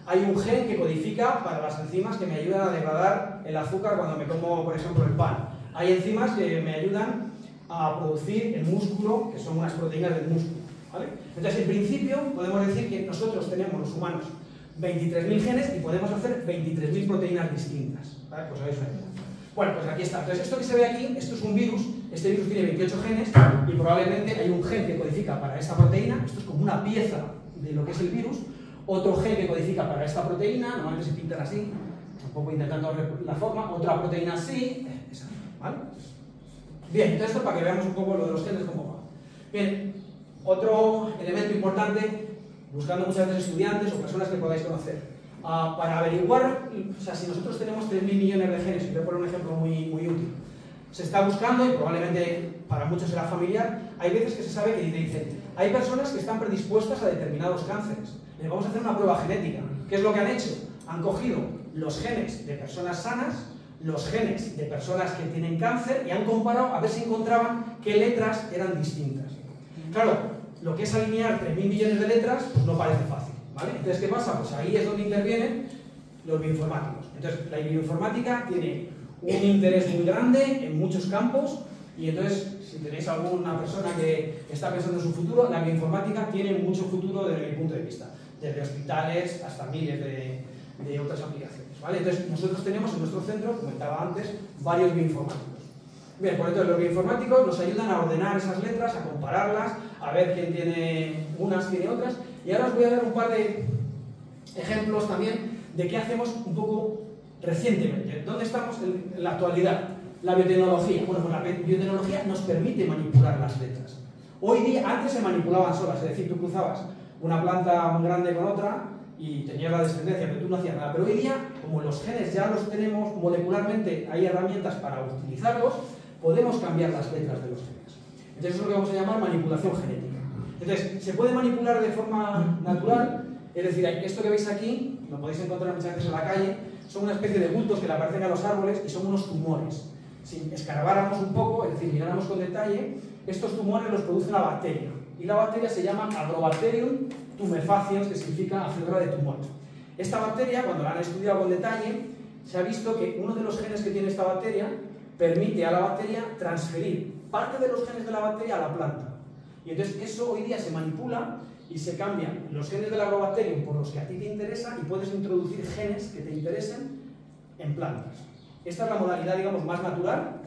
Hay un gen que codifica para las enzimas que me ayudan a degradar el azúcar cuando me como, por ejemplo, el pan. Hay enzimas que me ayudan a producir el músculo, que son unas proteínas del músculo, ¿vale? Entonces, en principio, podemos decir que nosotros tenemos, los humanos, 23.000 genes y podemos hacer 23.000 proteínas distintas, ¿vale? Pues eso es. Bueno, pues aquí está. Entonces, esto que se ve aquí, esto es un virus. Este virus tiene 28 genes y probablemente hay un gen que codifica para esta proteína. Esto es como una pieza de lo que es el virus. Otro gen que codifica para esta proteína, normalmente se pintan así, un poco intentando la forma. Otra proteína así, esa, ¿vale? Bien, entonces esto para que veamos un poco lo de los genes, cómo va. Bien, otro elemento importante, buscando muchas veces estudiantes o personas que podáis conocer. Para averiguar, o sea, si nosotros tenemos 3.000 millones de genes, y voy a poner un ejemplo muy útil, se está buscando, y probablemente para muchos será familiar, hay veces que se sabe que dicen, hay personas que están predispuestas a determinados cánceres, les vamos a hacer una prueba genética. ¿Qué es lo que han hecho? Han cogido los genes de personas sanas, los genes de personas que tienen cáncer, y han comparado a ver si encontraban qué letras eran distintas. Claro, lo que es alinear 3.000 millones de letras, pues no parece fácil. ¿Vale? Entonces, ¿qué pasa? Pues ahí es donde intervienen los bioinformáticos. Entonces, la bioinformática tiene un interés muy grande en muchos campos y entonces, si tenéis alguna persona que está pensando en su futuro, la bioinformática tiene mucho futuro desde mi punto de vista, desde hospitales hasta miles de otras aplicaciones. ¿Vale? Entonces, nosotros tenemos en nuestro centro, comentaba antes, varios bioinformáticos. Bien, por entonces los bioinformáticos nos ayudan a ordenar esas letras, a compararlas, a ver quién tiene unas, tiene otras. Y ahora os voy a dar un par de ejemplos también de qué hacemos un poco recientemente. ¿Dónde estamos en la actualidad? La biotecnología. Bueno, pues la biotecnología nos permite manipular las letras. Hoy día, antes se manipulaban solas, es decir, tú cruzabas una planta muy grande con otra y tenías la descendencia, pero tú no hacías nada. Pero hoy día, como los genes ya los tenemos molecularmente, hay herramientas para utilizarlos, podemos cambiar las letras de los genes. Entonces eso es lo que vamos a llamar manipulación genética. Entonces, se puede manipular de forma natural, es decir, esto que veis aquí, lo podéis encontrar muchas veces en la calle, son una especie de bultos que le aparecen a los árboles y son unos tumores. Si escarbáramos un poco, es decir, miráramos con detalle, estos tumores los produce una bacteria. Y la bacteria se llama Agrobacterium tumefaciens, que significa hacedora de tumores. Esta bacteria, cuando la han estudiado con detalle, se ha visto que uno de los genes que tiene esta bacteria permite a la bacteria transferir parte de los genes de la bacteria a la planta. Y entonces eso hoy día se manipula y se cambian los genes del Agrobacterium por los que a ti te interesa y puedes introducir genes que te interesen en plantas. Esta es la modalidad, digamos, más natural.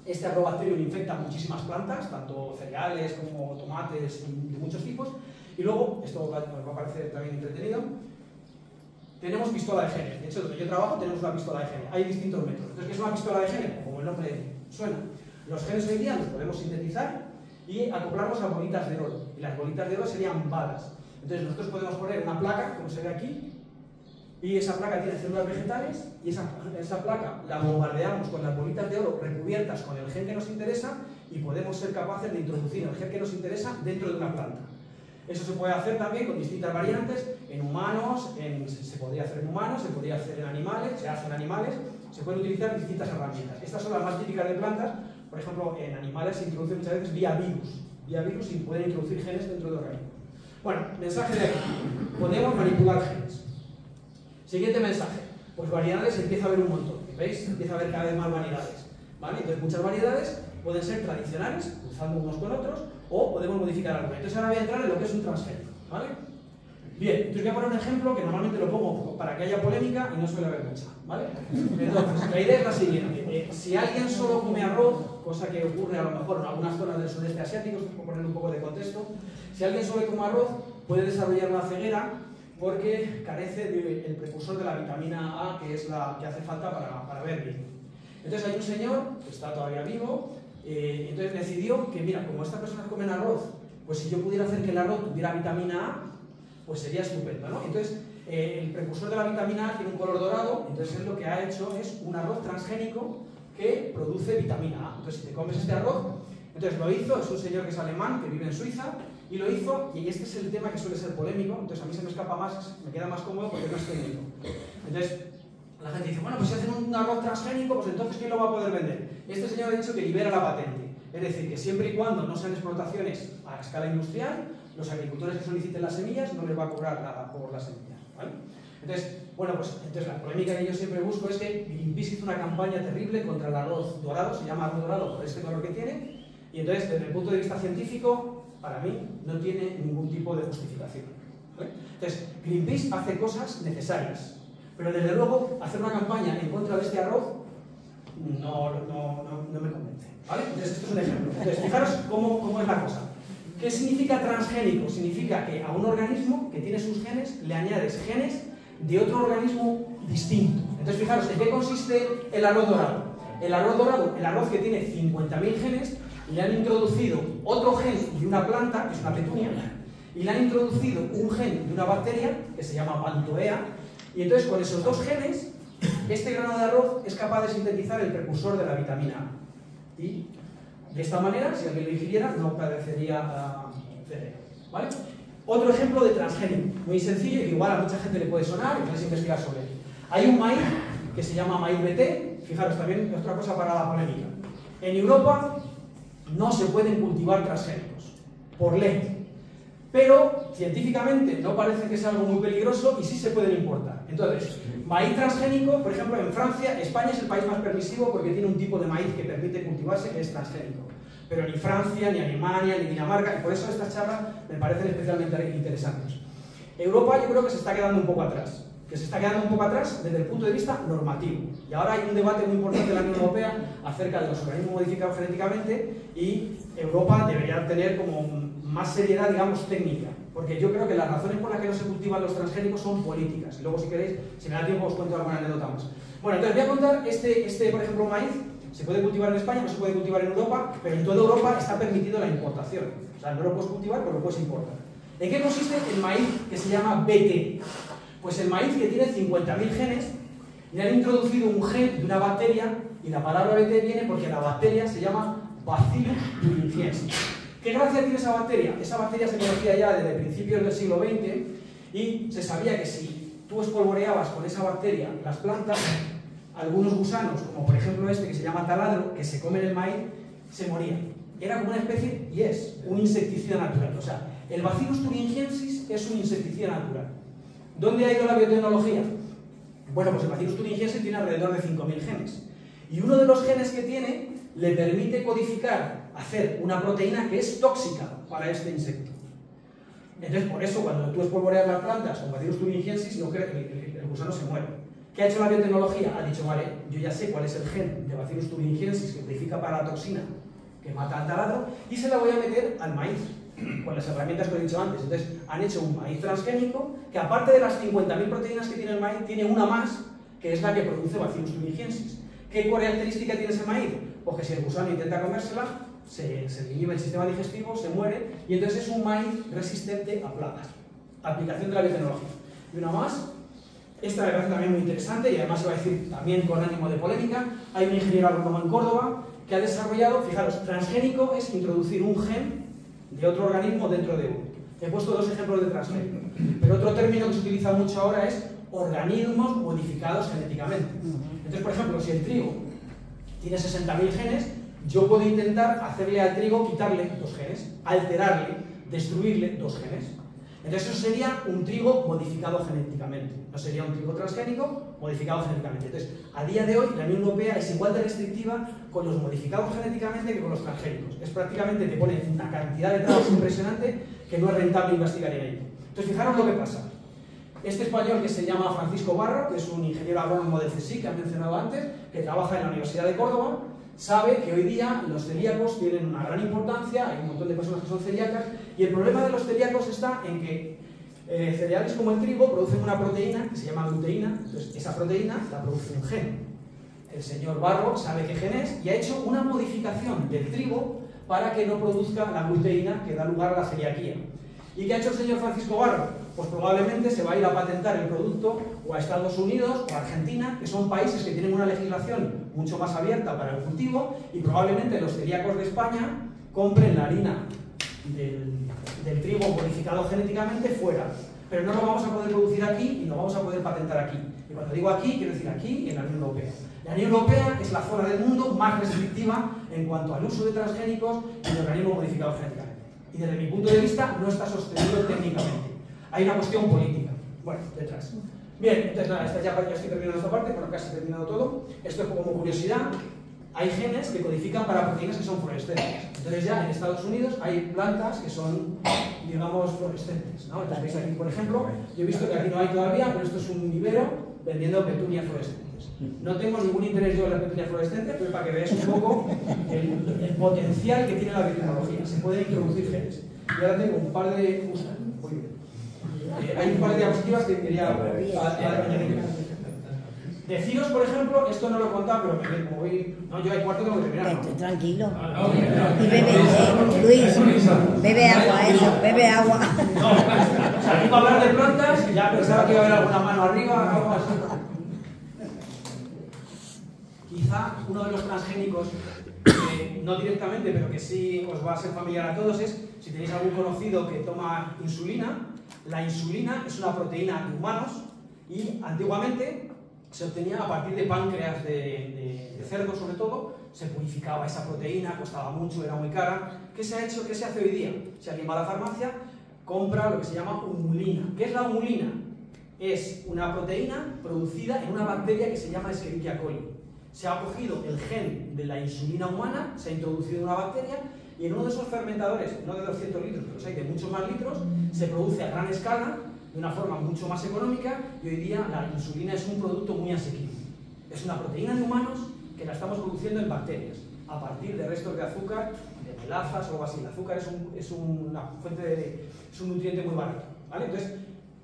Este Agrobacterium infecta muchísimas plantas, tanto cereales como tomates y de muchos tipos. Y luego, esto va a parecer también entretenido, tenemos pistola de genes. De hecho, donde yo trabajo tenemos una pistola de genes. Hay distintos métodos. Entonces, ¿qué es una pistola de genes? Como el nombre suena. Los genes hoy día los podemos sintetizar y acoplarlos a bolitas de oro. Y las bolitas de oro serían balas. Entonces nosotros podemos poner una placa, como se ve aquí, y esa placa tiene células vegetales, y esa placa la bombardeamos con las bolitas de oro recubiertas con el gen que nos interesa, y podemos ser capaces de introducir el gen que nos interesa dentro de una planta. Eso se puede hacer también con distintas variantes, en humanos, se podría hacer en humanos, se podría hacer en animales, se hace en animales, se pueden utilizar distintas herramientas. Estas son las más típicas de plantas. Por ejemplo, en animales se introduce muchas veces vía virus y pueden introducir genes dentro del organismo. Bueno, mensaje de aquí. Podemos manipular genes. Siguiente mensaje. Pues variedades empieza a haber un montón. ¿Veis? Empieza a haber cada vez más variedades. ¿Vale? Entonces muchas variedades pueden ser tradicionales, cruzando unos con otros, o podemos modificar algo. Entonces ahora voy a entrar en lo que es un transgénico. ¿Vale? Bien, entonces voy a poner un ejemplo que normalmente lo pongo para que haya polémica y no suele haber mucha, ¿vale? Entonces, la idea es la siguiente. Si alguien solo come arroz, cosa que ocurre a lo mejor en algunas zonas del sudeste asiático, por poner un poco de contexto, si alguien solo come arroz, puede desarrollar una ceguera porque carece del precursor de la vitamina A, que es la que hace falta para ver bien. Entonces hay un señor que está todavía vivo, entonces decidió que, mira, como estas personas comen arroz, pues si yo pudiera hacer que el arroz tuviera vitamina A, pues sería estupendo, ¿no? Entonces, el precursor de la vitamina A tiene un color dorado, entonces él lo que ha hecho es un arroz transgénico que produce vitamina A. Entonces, si te comes este arroz, entonces lo hizo, es un señor que es alemán, que vive en Suiza, y lo hizo, y este es el tema que suele ser polémico, entonces a mí se me escapa más, me queda más cómodo porque no es técnico. Entonces, la gente dice, bueno, pues si hacen un arroz transgénico, pues entonces ¿quién lo va a poder vender? Este señor ha dicho que libera la patente, es decir, que siempre y cuando no sean explotaciones a escala industrial, los agricultores que soliciten las semillas no les va a cobrar nada por las semillas, ¿vale? Entonces, bueno, pues entonces la polémica que yo siempre busco es que Greenpeace hizo una campaña terrible contra el arroz dorado, se llama arroz dorado por este color que tiene, y entonces desde el punto de vista científico, para mí, no tiene ningún tipo de justificación, ¿vale? Entonces, Greenpeace hace cosas necesarias, pero desde luego hacer una campaña en contra de este arroz no me convence, ¿vale? Entonces, esto es un ejemplo. Entonces, fijaros cómo es la cosa. ¿Qué significa transgénico? Significa que a un organismo que tiene sus genes le añades genes de otro organismo distinto. Entonces, fijaros, ¿en qué consiste el arroz dorado? El arroz dorado, el arroz que tiene 50.000 genes, le han introducido otro gen de una planta, que es una petunia, y le han introducido un gen de una bacteria, que se llama Pantoea, y entonces con esos dos genes, este grano de arroz es capaz de sintetizar el precursor de la vitamina A. Y de esta manera, si alguien lo ingiriera, no padecería ceguera, ¿vale? Otro ejemplo de transgénico, muy sencillo y que igual a mucha gente le puede sonar y podéis investigar sobre él. Hay un maíz que se llama maíz BT, fijaros, también otra cosa para la polémica. En Europa no se pueden cultivar transgénicos, por ley. Pero científicamente no parece que sea algo muy peligroso y sí se pueden importar. Entonces, maíz transgénico, por ejemplo, en Francia, España es el país más permisivo porque tiene un tipo de maíz que permite cultivarse que es transgénico. Pero ni Francia, ni Alemania, ni Dinamarca, y por eso estas charlas me parecen especialmente interesantes. Europa yo creo que se está quedando un poco atrás. Desde el punto de vista normativo. Y ahora hay un debate muy importante en la Unión Europea acerca de los organismos modificados genéticamente y Europa debería tener como más seriedad, digamos, técnica. Porque yo creo que las razones por las que no se cultivan los transgénicos son políticas. Y luego, si queréis, si me da tiempo, os cuento alguna anécdota más. Bueno, entonces voy a contar por ejemplo, maíz. Se puede cultivar en España, no se puede cultivar en Europa, pero en toda Europa está permitido la importación. O sea, no lo puedes cultivar, pero lo puedes importar. ¿En qué consiste el maíz que se llama BT? Pues el maíz que tiene 50.000 genes, le han introducido un gen de una bacteria, y la palabra BT viene porque la bacteria se llama Bacillus thuringiensis. ¿Qué gracia tiene esa bacteria? Esa bacteria se conocía ya desde principios del siglo XX y se sabía que si tú espolvoreabas con esa bacteria las plantas, algunos gusanos, como por ejemplo este que se llama taladro, que se comen el maíz, se morían. Era como una especie, y es, un insecticida natural. O sea, el Bacillus thuringiensis es un insecticida natural. ¿Dónde ha ido la biotecnología? Bueno, pues el Bacillus thuringiensis tiene alrededor de 5.000 genes. Y uno de los genes que tiene le permite codificar, hacer una proteína que es tóxica para este insecto. Entonces, por eso, cuando tú espolvoreas las plantas con Bacillus thuringiensis, el gusano se muere. ¿Qué ha hecho la biotecnología? Ha dicho, vale, yo ya sé cuál es el gen de Bacillus thuringiensis que codifica para la toxina que mata al taladro y se la voy a meter al maíz con las herramientas que os he dicho antes. Entonces, han hecho un maíz transgénico que, aparte de las 50.000 proteínas que tiene el maíz, tiene una más, que es la que produce Bacillus thuringiensis. ¿Qué característica tiene ese maíz? Pues que si el gusano intenta comérsela, se inhibe el sistema digestivo, se muere, y entonces es un maíz resistente a plagas. Aplicación de la biotecnología. Y una más, esta me parece también muy interesante, y además se va a decir también con ánimo de polémica. Hay un ingeniero agrónomo en Córdoba que ha desarrollado, fijaros, transgénico es introducir un gen de otro organismo dentro de uno. He puesto dos ejemplos de transgénico. Pero otro término que se utiliza mucho ahora es organismos modificados genéticamente. Entonces, por ejemplo, si el trigo tiene 60.000 genes, yo puedo intentar hacerle al trigo quitarle 2 genes, alterarle, destruirle 2 genes. Entonces eso sería un trigo modificado genéticamente. No sería un trigo transgénico modificado genéticamente. Entonces, a día de hoy, la Unión Europea es igual de restrictiva con los modificados genéticamente que con los transgénicos. Es prácticamente, te pone una cantidad de trabas impresionante que no es rentable investigar en ello. Entonces, fijaros lo que pasa. Este español que se llama Francisco Barra, que es un ingeniero agrónomo del CSIC que han mencionado antes, que trabaja en la Universidad de Córdoba, sabe que hoy día los celíacos tienen una gran importancia, hay un montón de personas que son celíacas, y el problema de los celíacos está en que cereales como el trigo producen una proteína que se llama gluteína, entonces esa proteína la produce un gen. El señor Barro sabe qué gen es y ha hecho una modificación del trigo para que no produzca la gluteína que da lugar a la celiaquía. ¿Y qué ha hecho el señor Francisco Barro? Pues probablemente se va a ir a patentar el producto o a Estados Unidos o a Argentina, que son países que tienen una legislación mucho más abierta para el cultivo, y probablemente los celíacos de España compren la harina del trigo modificado genéticamente fuera. Pero no lo vamos a poder producir aquí y lo vamos a poder patentar aquí. Y cuando digo aquí, quiero decir aquí, en la Unión Europea. La Unión Europea es la zona del mundo más restrictiva en cuanto al uso de transgénicos y de organismos modificados genéticamente. Y desde mi punto de vista no está sostenido técnicamente. Hay una cuestión política. Bueno, detrás. Bien, entonces nada, ya estoy terminando esta parte, bueno, casi terminado todo. Esto es como curiosidad. Hay genes que codifican para proteínas que son fluorescentes. Entonces ya en Estados Unidos hay plantas que son, digamos, fluorescentes, ¿no? Entonces veis aquí, por ejemplo, yo he visto que aquí no hay todavía, pero esto es un vivero vendiendo petunias fluorescentes. No tengo ningún interés yo en las petunias fluorescentes, pero para que veáis un poco el potencial que tiene la biotecnología. Se pueden introducir genes. Y ahora tengo un par de... Muy bien. Hay un par de diapositivas que quería añadir. Deciros, por ejemplo, esto no lo he contado, pero como voy... No, yo hay cuarto tengo que terminar, ¿no? Tranquilo. Y bebe, Luis, bebe agua, eso, bebe agua. No, o sea, iba a hablar de plantas y ya pensaba que iba a haber alguna mano arriba, algo así. Quizá uno de los transgénicos, no directamente, pero que sí os va a ser familiar a todos, es, si tenéis algún conocido que toma insulina, la insulina es una proteína de humanos y antiguamente se obtenía a partir de páncreas de cerdo, sobre todo, se purificaba esa proteína, costaba mucho, era muy cara. ¿Qué se ha hecho? ¿Qué se hace hoy día? Si alguien va a la farmacia, compra lo que se llama humulina. ¿Qué es la humulina? Es una proteína producida en una bacteria que se llama Escherichia coli. Se ha cogido el gen de la insulina humana, se ha introducido en una bacteria y en uno de esos fermentadores, no de 200 litros, pero hay de muchos más litros, se produce a gran escala, de una forma mucho más económica, y hoy día la insulina es un producto muy asequible. Es una proteína de humanos que la estamos produciendo en bacterias, a partir de restos de azúcar, de melazas o algo así. El azúcar es una fuente es un nutriente muy barato, ¿vale? Entonces,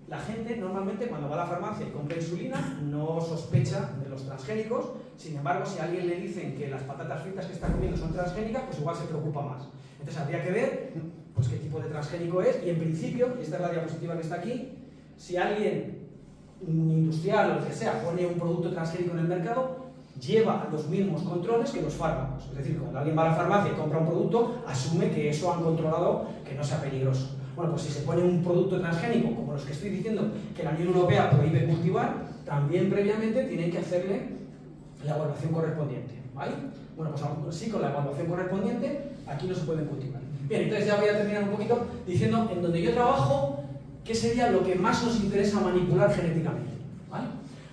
la gente normalmente cuando va a la farmacia y compra insulina no sospecha de los transgénicos. Sin embargo, si a alguien le dicen que las patatas fritas que está comiendo son transgénicas, pues igual se preocupa más. Entonces habría que ver pues qué tipo de transgénico es, y en principio, esta es la diapositiva que está aquí, si alguien, un industrial o lo que sea, pone un producto transgénico en el mercado, lleva los mismos controles que los fármacos. Es decir, cuando alguien va a la farmacia y compra un producto, asume que eso han controlado, que no sea peligroso. Bueno, pues si se pone un producto transgénico, como los que estoy diciendo, que la Unión Europea prohíbe cultivar, también previamente tienen que hacerle la evaluación correspondiente, ¿vale? Bueno, pues sí, con la evaluación correspondiente, aquí no se pueden cultivar. Bien, entonces ya voy a terminar un poquito diciendo, en donde yo trabajo, ¿qué sería lo que más nos interesa manipular genéticamente? ¿Vale?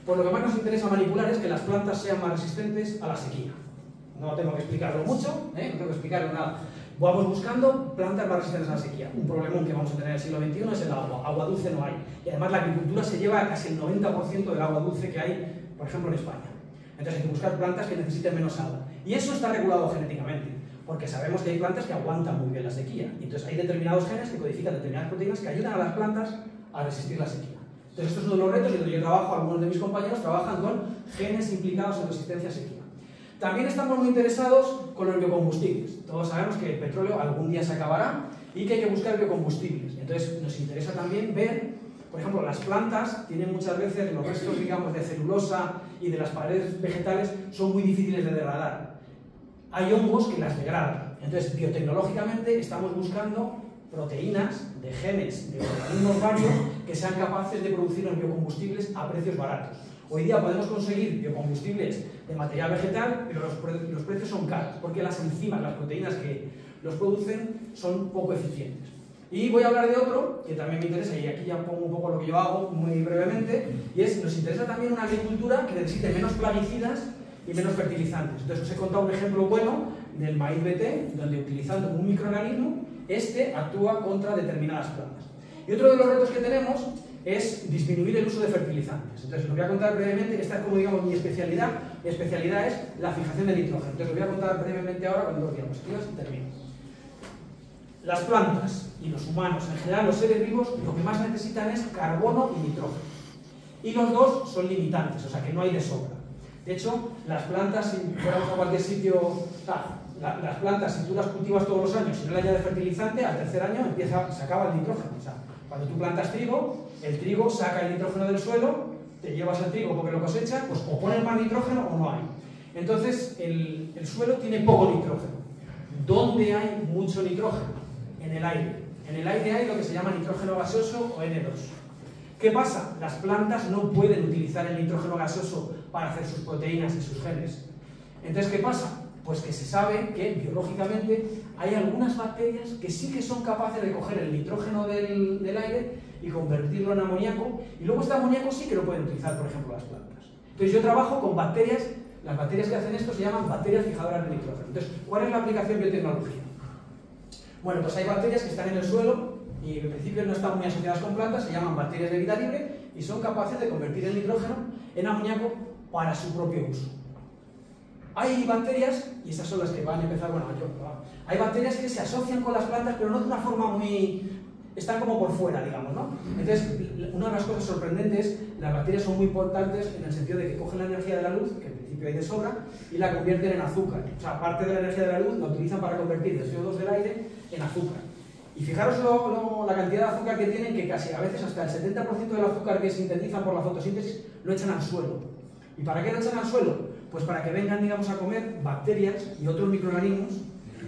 Pues lo que más nos interesa manipular es que las plantas sean más resistentes a la sequía. No tengo que explicarlo mucho, no tengo que explicarlo nada. Vamos buscando plantas más resistentes a la sequía. Un problemón que vamos a tener en el siglo XXI es el agua. Agua dulce no hay. Y además la agricultura se lleva a casi el 90% del agua dulce que hay, por ejemplo, en España. Entonces hay que buscar plantas que necesiten menos agua. Y eso está regulado genéticamente, porque sabemos que hay plantas que aguantan muy bien la sequía. Y entonces hay determinados genes que codifican determinadas proteínas que ayudan a las plantas a resistir la sequía. Entonces esto es uno de los retos y donde yo trabajo, algunos de mis compañeros trabajan con genes implicados en resistencia a sequía. También estamos muy interesados con los biocombustibles. Todos sabemos que el petróleo algún día se acabará y que hay que buscar biocombustibles. Entonces nos interesa también ver, por ejemplo, las plantas tienen muchas veces los restos, digamos, de celulosa y de las paredes vegetales son muy difíciles de degradar. Hay hongos que las degradan. Entonces, biotecnológicamente estamos buscando proteínas de genes, de organismos varios que sean capaces de producir los biocombustibles a precios baratos. Hoy día podemos conseguir biocombustibles de material vegetal, pero los precios son caros, porque las enzimas, las proteínas que los producen, son poco eficientes. Y voy a hablar de otro, que también me interesa, y aquí ya pongo un poco lo que yo hago muy brevemente, y es, nos interesa también una agricultura que necesite menos plaguicidas y menos fertilizantes. Entonces os he contado un ejemplo bueno del maíz BT, donde utilizando un microorganismo, este actúa contra determinadas plagas. Y otro de los retos que tenemos es disminuir el uso de fertilizantes. Entonces, os voy a contar brevemente, esta es como digamos mi especialidad es la fijación de nitrógeno. Entonces, os voy a contar brevemente ahora con dos diapositivas y termino. Las plantas y los humanos, en general los seres vivos, lo que más necesitan es carbono y nitrógeno. Y los dos son limitantes, o sea que no hay de sobra. De hecho, las plantas, si fuéramos a cualquier sitio, las plantas, si tú las cultivas todos los años y no le añades fertilizante, al tercer año se acaba el nitrógeno. O sea, cuando tú plantas trigo, el trigo saca el nitrógeno del suelo, te llevas el trigo porque lo cosechas, pues o pones más nitrógeno o no hay. Entonces, el suelo tiene poco nitrógeno. ¿Dónde hay mucho nitrógeno? En el aire. En el aire hay lo que se llama nitrógeno gaseoso o N2. ¿Qué pasa? Las plantas no pueden utilizar el nitrógeno gaseoso para hacer sus proteínas y sus genes. Entonces, ¿qué pasa? Pues que se sabe que biológicamente hay algunas bacterias que sí que son capaces de coger el nitrógeno del aire y convertirlo en amoníaco, y luego este amoníaco sí que lo pueden utilizar, por ejemplo, las plantas. Entonces yo trabajo con bacterias, las bacterias que hacen esto se llaman bacterias fijadoras de nitrógeno. Entonces, ¿cuál es la aplicación de biotecnología? Bueno, pues hay bacterias que están en el suelo y en principio no están muy asociadas con plantas, se llaman bacterias de vida libre y son capaces de convertir el nitrógeno en amoníaco para su propio uso. Hay bacterias, y estas son las que van a empezar, hay bacterias que se asocian con las plantas, pero no de una forma muy... están como por fuera, digamos, ¿no? Entonces, una de las cosas sorprendentes, las bacterias son muy importantes en el sentido de que cogen la energía de la luz, que en principio hay de sobra, y la convierten en azúcar. O sea, parte de la energía de la luz la utilizan para convertir el CO2 del aire en azúcar. Y fijaros la cantidad de azúcar que tienen, que casi a veces hasta el 70% del azúcar que sintetizan por la fotosíntesis lo echan al suelo. ¿Y para qué lo echan al suelo? Pues para que vengan, digamos, a comer bacterias y otros microorganismos,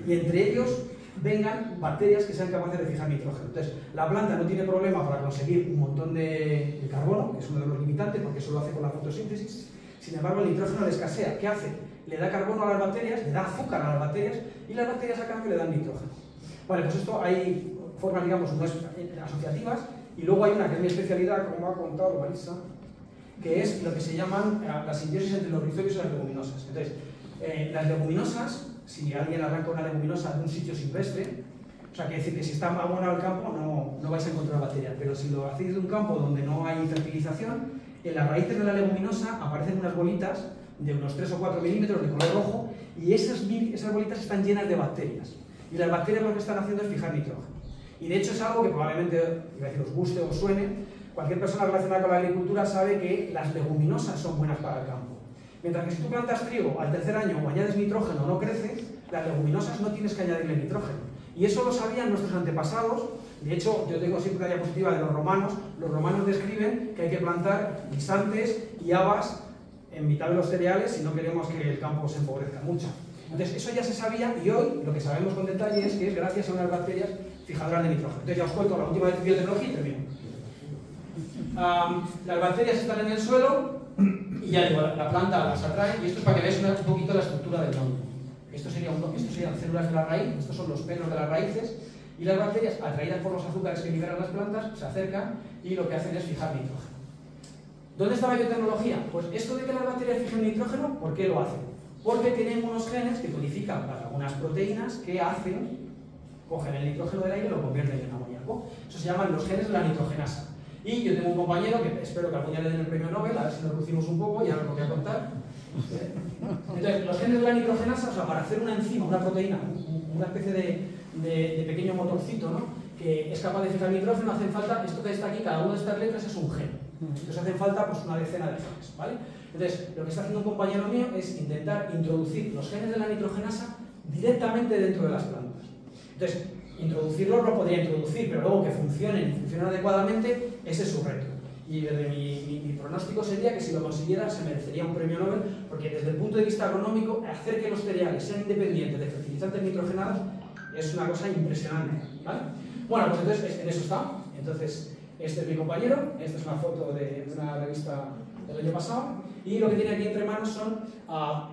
y entre ellos vengan bacterias que sean capaces de fijar nitrógeno. Entonces, la planta no tiene problema para conseguir un montón de carbono, que es uno de los limitantes, porque eso lo hace con la fotosíntesis. Sin embargo, el nitrógeno le escasea. ¿Qué hace? Le da carbono a las bacterias, le da azúcar a las bacterias, y las bacterias a cambio le dan nitrógeno. Vale, pues esto hay formas, digamos, no asociativas, y luego hay una que es mi especialidad, como ha contado Marisa, que es lo que se llaman la simbiosis entre los rizodios y las leguminosas. Entonces, las leguminosas, si alguien arranca una leguminosa de un sitio silvestre, o sea, quiere decir que si está abonado el campo no vais a encontrar bacterias, pero si lo hacéis de un campo donde no hay fertilización, en las raíces de la leguminosa aparecen unas bolitas de unos 3 o 4 milímetros de color rojo, y esas bolitas están llenas de bacterias. Y las bacterias lo que están haciendo es fijar nitrógeno. Y de hecho es algo que probablemente, iba a decir, os guste o os suene. Cualquier persona relacionada con la agricultura sabe que las leguminosas son buenas para el campo. Mientras que si tú plantas trigo al tercer año o añades nitrógeno no crece, las leguminosas no tienes que añadirle nitrógeno. Y eso lo sabían nuestros antepasados. De hecho, yo tengo siempre la diapositiva de los romanos. Los romanos describen que hay que plantar guisantes y habas en mitad de los cereales si no queremos que el campo se empobrezca mucho. Entonces, eso ya se sabía, y hoy lo que sabemos con detalle es que es gracias a unas bacterias fijadoras de nitrógeno. Entonces ya os cuento la última biotecnología y termino. Las bacterias están en el suelo y ya digo, la planta las atrae, y esto es para que veáis un poquito la estructura del nombre. Esto serían células de la raíz, estos son los pelos de las raíces, y las bacterias, atraídas por los azúcares que liberan las plantas, se acercan y lo que hacen es fijar nitrógeno. ¿Dónde está la biotecnología? Pues esto de que las bacterias fijen nitrógeno, ¿por qué lo hacen? Porque tienen unos genes que codifican para unas proteínas que cogen el nitrógeno del aire y lo convierten en amoníaco. Eso se llaman los genes de la nitrogenasa. Y yo tengo un compañero que espero que algún día le den el premio Nobel, a ver si nos lucimos un poco y ahora lo voy a contar. Entonces, los genes de la nitrogenasa, o sea, para hacer una enzima, una proteína, una especie de pequeño motorcito, ¿no?, que es capaz de fijar nitrógeno, hacen falta, esto que está aquí, cada una de estas letras es un gen. Entonces hacen falta pues una decena de genes, ¿vale? Entonces, lo que está haciendo un compañero mío es intentar introducir los genes de la nitrogenasa directamente dentro de las plantas. Entonces, introducirlos lo podría introducir, pero luego que funcionen y funcionen adecuadamente, ese es su reto. Y desde mi pronóstico sería que si lo consiguiera se merecería un premio Nobel, porque desde el punto de vista agronómico, hacer que los cereales sean independientes de fertilizantes nitrogenados es una cosa impresionante, ¿vale? Bueno, pues entonces en eso está. Entonces, este es mi compañero, esta es una foto de una revista del año pasado, y lo que tiene aquí entre manos son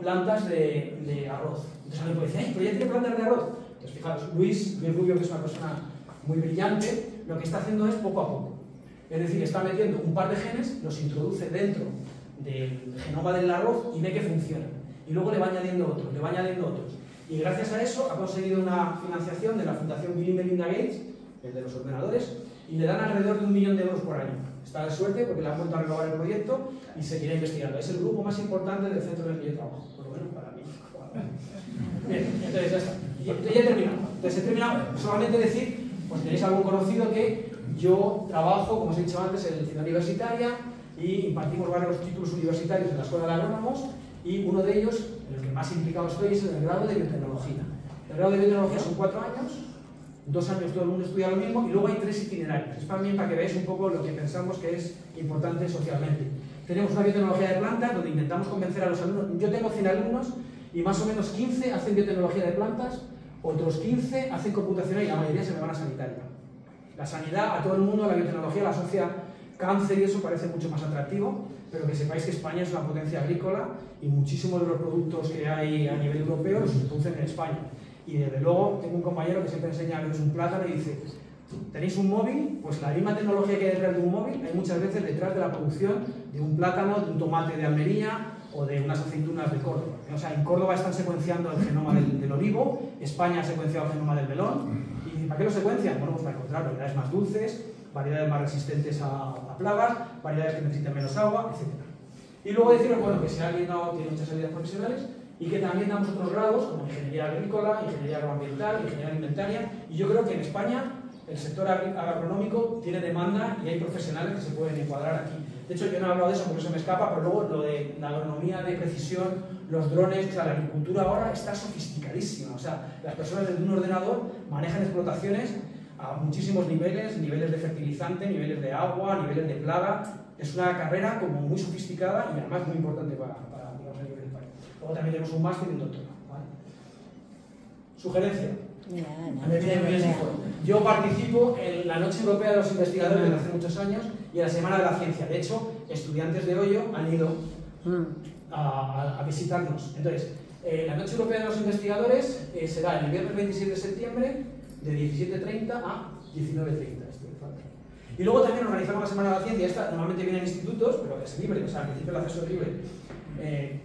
plantas de arroz. Entonces alguien puede decir, ¡ay, pero ya tiene plantas de arroz! Pues fijaros, Luis Rubio, que es una persona muy brillante, lo que está haciendo es poco a poco. Es decir, está metiendo un par de genes, los introduce dentro del genoma del arroz y ve que funcionan. Y luego le va añadiendo otros, le va añadiendo otros. Y gracias a eso ha conseguido una financiación de la Fundación Bill y Melinda Gates, el de los ordenadores, y le dan alrededor de 1 millón de euros por año. Está de suerte porque le han vuelto a renovar el proyecto y seguirá investigando. Es el grupo más importante del centro en el que yo trabajo, por lo menos para mí. Bien, entonces ya está. Ya he terminado. Entonces he terminado solamente decir, pues tenéis algún conocido que yo trabajo, como os he dicho antes, en Ciudad Universitaria y impartimos varios títulos universitarios en la Escuela de Agrónomos, y uno de ellos, en el que más implicado estoy es en el grado de biotecnología. El grado de biotecnología son 4 años, 2 años todo el mundo estudia lo mismo y luego hay 3 itinerarios. Es también para que veáis un poco lo que pensamos que es importante socialmente. Tenemos una biotecnología de plantas donde intentamos convencer a los alumnos. Yo tengo 100 alumnos y más o menos 15 hacen biotecnología de plantas, otros 15 hacen computacional y la mayoría se me van a sanitaria. La sanidad, a todo el mundo, la biotecnología la asocia cáncer y eso parece mucho más atractivo, pero que sepáis que España es una potencia agrícola y muchísimos de los productos que hay a nivel europeo los producen en España. Y desde luego tengo un compañero que siempre enseña a ver un plátano y dice: ¿tenéis un móvil? Pues la misma tecnología que hay detrás de un móvil hay muchas veces detrás de la producción de un plátano, de un tomate de Almería o de unas aceitunas de Córdoba. O sea, en Córdoba están secuenciando el genoma del olivo, España ha secuenciado el genoma del melón. ¿Y para qué lo secuencian? Bueno, pues para encontrar variedades más dulces, variedades más resistentes a plagas, variedades que necesiten menos agua, etc. Y luego deciros, bueno, que si alguien no tiene muchas salidas profesionales y que también damos otros grados como ingeniería agrícola, ingeniería agroambiental, ingeniería alimentaria, y yo creo que en España el sector agronómico tiene demanda y hay profesionales que se pueden encuadrar aquí. De hecho, yo no he hablado de eso porque se me escapa, pero luego lo de la agronomía de precisión, los drones, o sea, la agricultura ahora está sofisticadísima. O sea, las personas desde un ordenador manejan explotaciones a muchísimos niveles, niveles de fertilizante, niveles de agua, niveles de plaga. Es una carrera como muy sofisticada y además muy importante para digamos, a nivel del país. Luego también tenemos un máster y un doctorado. ¿Vale? Sugerencia. Yo participo en la Noche Europea de los Investigadores desde hace muchos años y en la Semana de la Ciencia. De hecho, estudiantes de Hoyo han ido a visitarnos. Entonces, la Noche Europea de los Investigadores será el viernes 26 de septiembre de 17:30 a 19:30. Y luego también organizamos la Semana de la Ciencia. Esta normalmente viene en institutos, pero es libre, o sea, al principio el acceso es libre.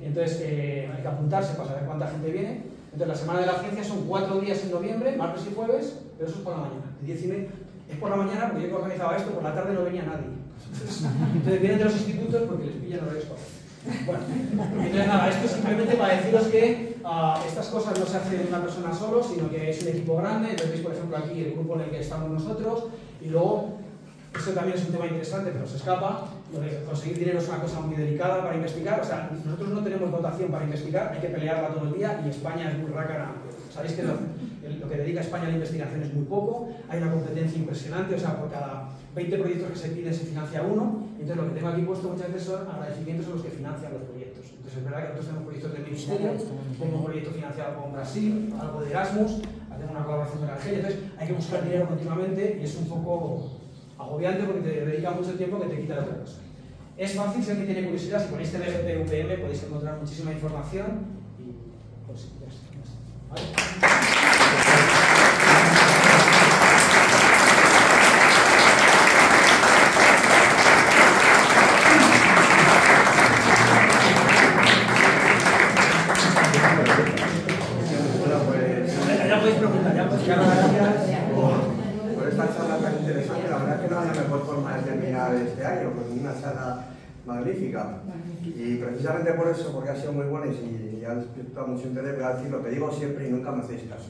Entonces, hay que apuntarse para saber cuánta gente viene. Entonces, la Semana de la Ciencia son 4 días en noviembre, martes y jueves, pero eso es por la mañana. De 10:30 es por la mañana, porque yo que organizaba esto, por la tarde no venía nadie. Entonces vienen de los institutos porque les pillan horarios para. Bueno, entonces nada, esto es simplemente para deciros que estas cosas no se hacen de una persona solo, sino que es un equipo grande. Entonces veis, por ejemplo, aquí el grupo en el que estamos nosotros, y luego, esto también es un tema interesante, pero se escapa. Conseguir dinero es una cosa muy delicada para investigar. O sea, nosotros no tenemos dotación para investigar, hay que pelearla todo el día y España es muy rácara. Sabéis que lo que dedica España a la investigación es muy poco, hay una competencia impresionante, o sea, por cada 20 proyectos que se piden se financia uno. Entonces, lo que tengo aquí puesto muchas veces son agradecimientos a los que financian los proyectos. Entonces, es verdad que nosotros tenemos proyectos del Ministerio, tenemos un proyecto financiado con Brasil, algo de Erasmus, hacemos una colaboración con Argelia. Entonces, hay que buscar dinero continuamente y es un poco agobiante porque te dedica mucho tiempo que te quita de otra cosa. Es fácil, si alguien tiene curiosidad, si ponéis TBGP UPM podéis encontrar muchísima información y pues ya está. ¿Vale? Ya podéis preguntar, ya podéis gracias por esta charla tan interesante. La verdad es que no hay la mejor forma de terminar este año, con una charla magnífica. Y precisamente por eso, porque ha sido muy buena y si ya despierta mucho interés, voy a decir lo que digo siempre y nunca me hacéis caso.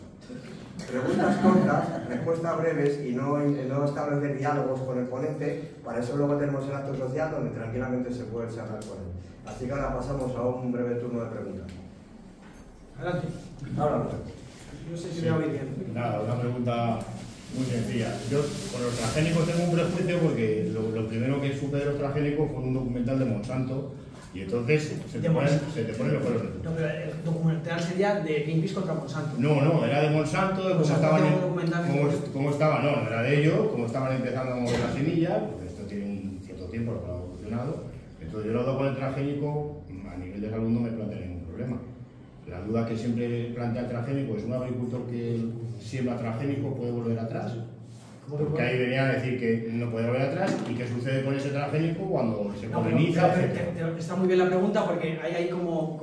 Preguntas cortas, respuestas breves y no establecer diálogos con el ponente. Para eso luego tenemos el acto social donde tranquilamente se puede charlar con él. Así que ahora pasamos a un breve turno de preguntas. Adelante. Ahora no sé si me oís bien. Nada, una pregunta muy sencilla. Yo con los transgénicos tengo un prejuicio porque lo primero que supe de los transgénicos fue un documental de Monsanto y entonces se te ponen los pelos de punta. No, pero el documental sería de Greenpeace contra Monsanto. No, era de Monsanto, de cómo estaban, no era de ellos, cómo estaban empezando a mover la semilla, porque esto tiene un cierto tiempo lo que ha evolucionado. Entonces yo lo hago con el transgénico, a nivel de salud no me plantea ningún problema. La duda que siempre plantea el transgénico es: ¿un agricultor que siembra transgénico puede volver atrás? Porque ahí venía a decir que no puede volver atrás. ¿Y qué sucede con ese transgénico cuando se poliniza? Está muy bien la pregunta porque hay como